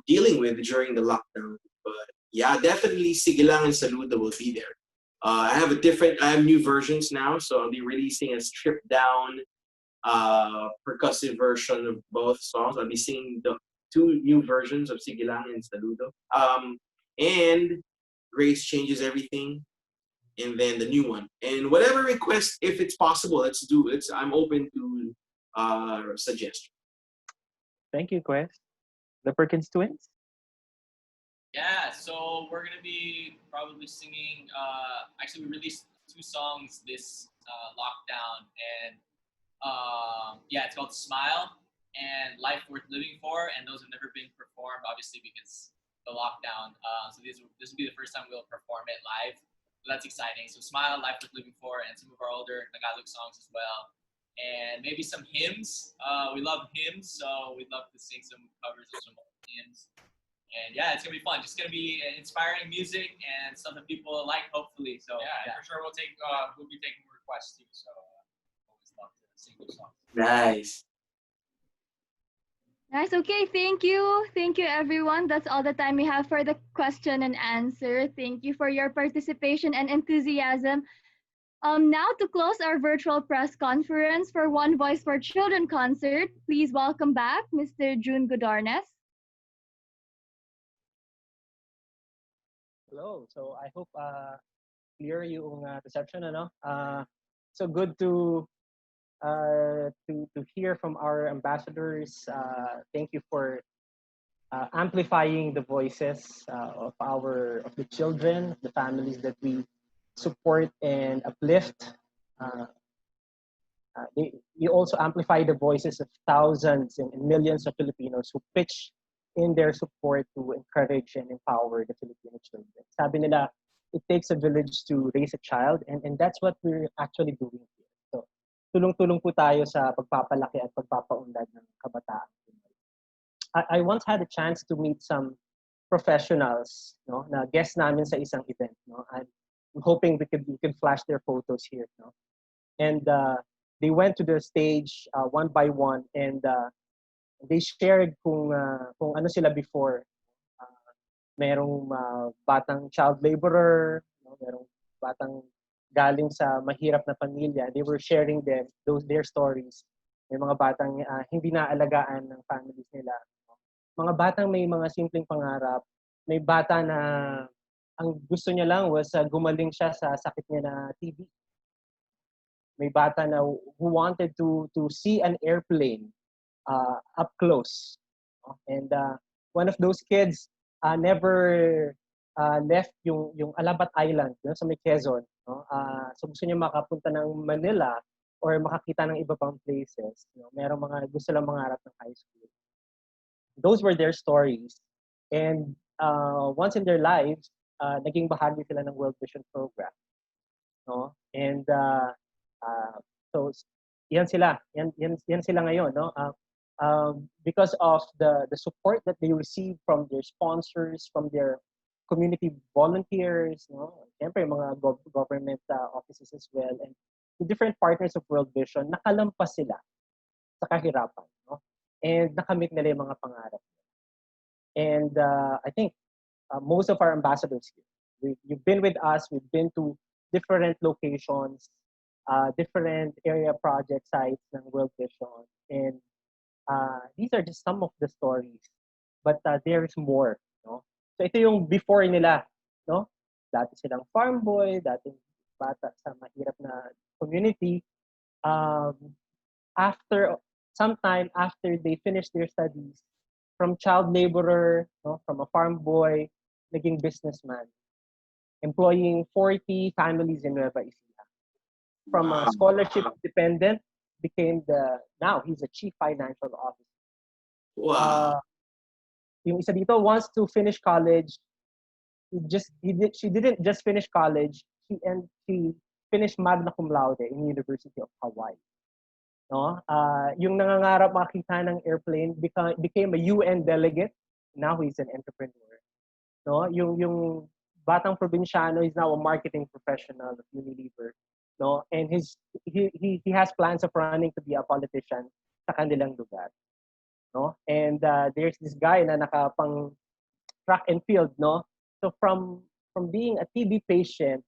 dealing with during the lockdown. But yeah, definitely Sigilang and Saludo will be there. I have new versions now, so I'll be releasing a stripped down percussive version of both songs. I'll be singing the two new versions of Sigilang and Saludo. And Grace Changes Everything, and then the new one. And whatever request, if it's possible, let's do it. I'm open to suggestions. Thank you, Quest. The Perkins Twins? Yeah, so we're gonna be probably singing. Actually, we released 2 songs this lockdown, and yeah, it's called "Smile" and "Life Worth Living For," and those have never been performed, obviously, because the lockdown. So this will be the first time we'll perform it live. So that's exciting. So "Smile," "Life Worth Living For," and some of our older Tagalog songs as well, and maybe some hymns. We love hymns, so we'd love to sing some covers of some old hymns. And yeah, it's gonna be fun. Just gonna be inspiring music and stuff that people like, hopefully. So yeah, for sure we'll be taking requests too. So always love to sing those songs. Nice. Nice. Okay. Thank you. Thank you, everyone. That's all the time we have for the question and answer. Thank you for your participation and enthusiasm. Now to close our virtual press conference for One Voice for Children concert, please welcome back Mr. June Godornes. Hello. So I hope clear yung reception, ano? So good to hear from our ambassadors. Thank you for amplifying the voices of the children, the families that we support and uplift. You also amplify the voices of thousands and millions of Filipinos who pitch in their support to encourage and empower the Filipino children. Sabi nila, it takes a village to raise a child, and that's what we're actually doing here. So, tulong-tulong po tayo sa pagpapalaki at pagpapaunlad ng kabataan. I once had a chance to meet some professionals, no, na guest namin sa isang event. No? I'm hoping we can flash their photos here. No? And they went to the stage one by one, and they shared kung ano sila before. Merong batang child laborer, no? Merong batang galing sa mahirap na pamilya. They were sharing their stories. May mga batang hindi naalagaan ng families nila. Mga batang may mga simpleng pangarap. May bata na ang gusto niya lang was gumaling siya sa sakit niya na TB. May bata na who wanted to see an airplane up close. And one of those kids never left yung Alabat Island, sa may Quezon. No? So gusto niya makapunta ng Manila or makakita ng iba pang places. Merong mga gusto lang mangarap ng high school. Those were their stories. And once in their lives, naging bahagi sila ng World Vision program. No? And so yan sila. Yan sila ngayon. No? Because of the support that they receive from their sponsors, from their community volunteers, no? Siyempre, mga government offices as well, and the different partners of World Vision, nakalampas sila sa kahirapan. No? And nakamit nila yung mga pangarap. And I think most of our ambassadors here, you've been with us, we've been to different locations, different area project sites ng World Vision, and these are just some of the stories, but there is more. No? So ito yung before nila, no? Dati silang farm boy, dati bata sa mahirap na community. Sometime after they finish their studies, from child laborer, no? From a farm boy, naging businessman, employing 40 families in Nueva Ecija. From a scholarship dependent, became now he's a chief financial officer. Wow. Yung isa dito wants to finish college. She didn't just finish college. She finished magna cum laude in University of Hawaii. no? Yung nangangarap makita ng airplane became a UN delegate. Now he's an entrepreneur. No? Yung batang probinsyano is now a marketing professional of Unilever. No? And he has plans of running to be a politician sa kanilang lugar. No? And there's this guy na nakapang track and field, no? So from being a TB patient,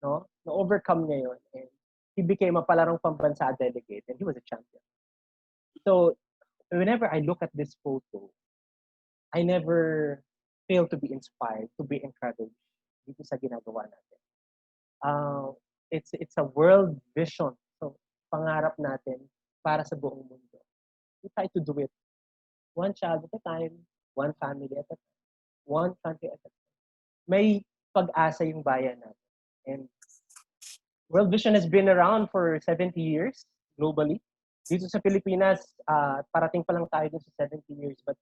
no, na overcome niya yun, and he became a palarong pambansa delegate, and he was a champion. So whenever I look at this photo, I never fail to be inspired, to be encouraged dito sa ginagawa natin. It's a world vision. So pangarap natin para sa buong mundo. We try to do it one child at a time, one family at a time, one country at a time. May pag-asa yung bayan natin. And World Vision has been around for 70 years globally. Dito sa Pilipinas, parating pa lang tayo dun sa 70 years. But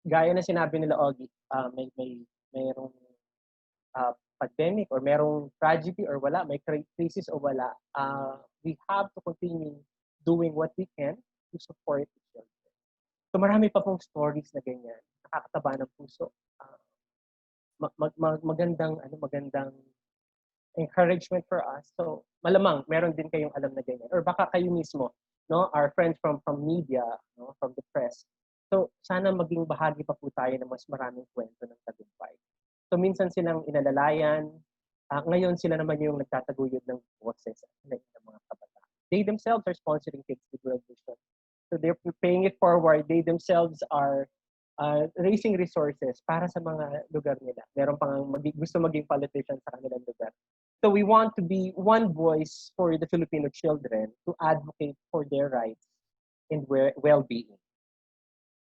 gaya na sinabi nila, Ogie, mayroong pandemic or merong tragedy or wala, may crisis o wala, we have to continue doing what we can to support each other. So marami pa pong stories na ganyan. Nakakataba ng puso. Magandang encouragement for us. So malamang meron din kayong alam na ganyan. Or baka kayo mismo, no, our friends from media, no, from the press. So sana maging bahagi pa po tayo ng mas maraming kwento ng tagumpay. So minsan silang inalalayan. Ngayon sila naman yung nagtataguyod ng boses ng mga kabataan. They themselves are sponsoring Kids with World Vision. So they're paying it forward. They themselves are raising resources para sa mga lugar nila. Meron pang gusto maging politician sa kanilang lugar. So we want to be one voice for the Filipino children to advocate for their rights and well-being.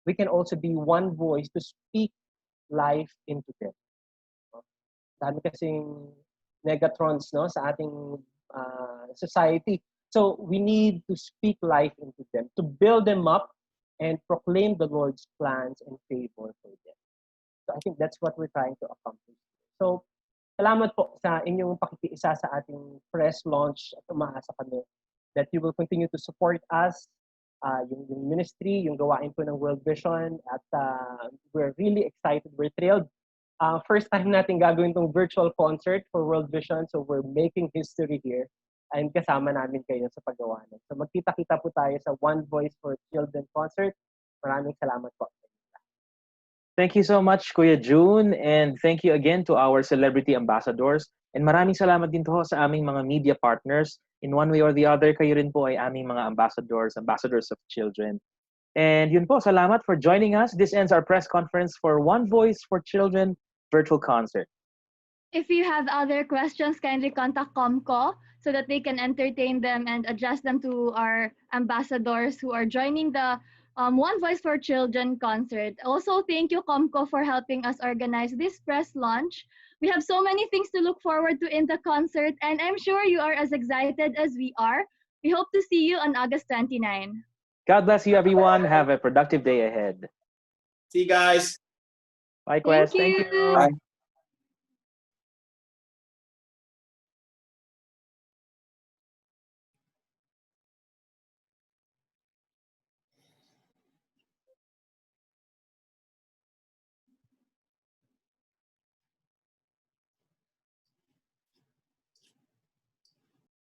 We can also be one voice to speak life into them. Dami kasing negatrons, no, sa ating society. So we need to speak life into them, to build them up and proclaim the Lord's plans and favor for them. So I think that's what we're trying to accomplish. So salamat po sa inyong pakikiisa sa ating press launch at umaasa kami that you will continue to support us, yung ministry, yung gawain po ng World Vision, at we're really excited, we're thrilled. First time natin gagawin tong virtual concert for World Vision, so we're making history here. And kasama namin kayo sa paggawa nun. So magkita-kita po tayo sa One Voice for Children concert. Maraming salamat po. Thank you so much, Kuya June, and thank you again to our celebrity ambassadors. And maraming salamat din to sa aming mga media partners. In one way or the other, kayo rin po ay aming mga ambassadors of children. And yun po, salamat for joining us. This ends our press conference for One Voice for Children virtual concert. If you have other questions, kindly contact Comco so that they can entertain them and address them to our ambassadors who are joining the One Voice for Children concert. Also, thank you, Comco, for helping us organize this press launch. We have so many things to look forward to in the concert, and I'm sure you are as excited as we are. We hope to see you on August 29. God bless you, everyone. Have a productive day ahead. See you guys. Bye, Quest. Thank you. Bye.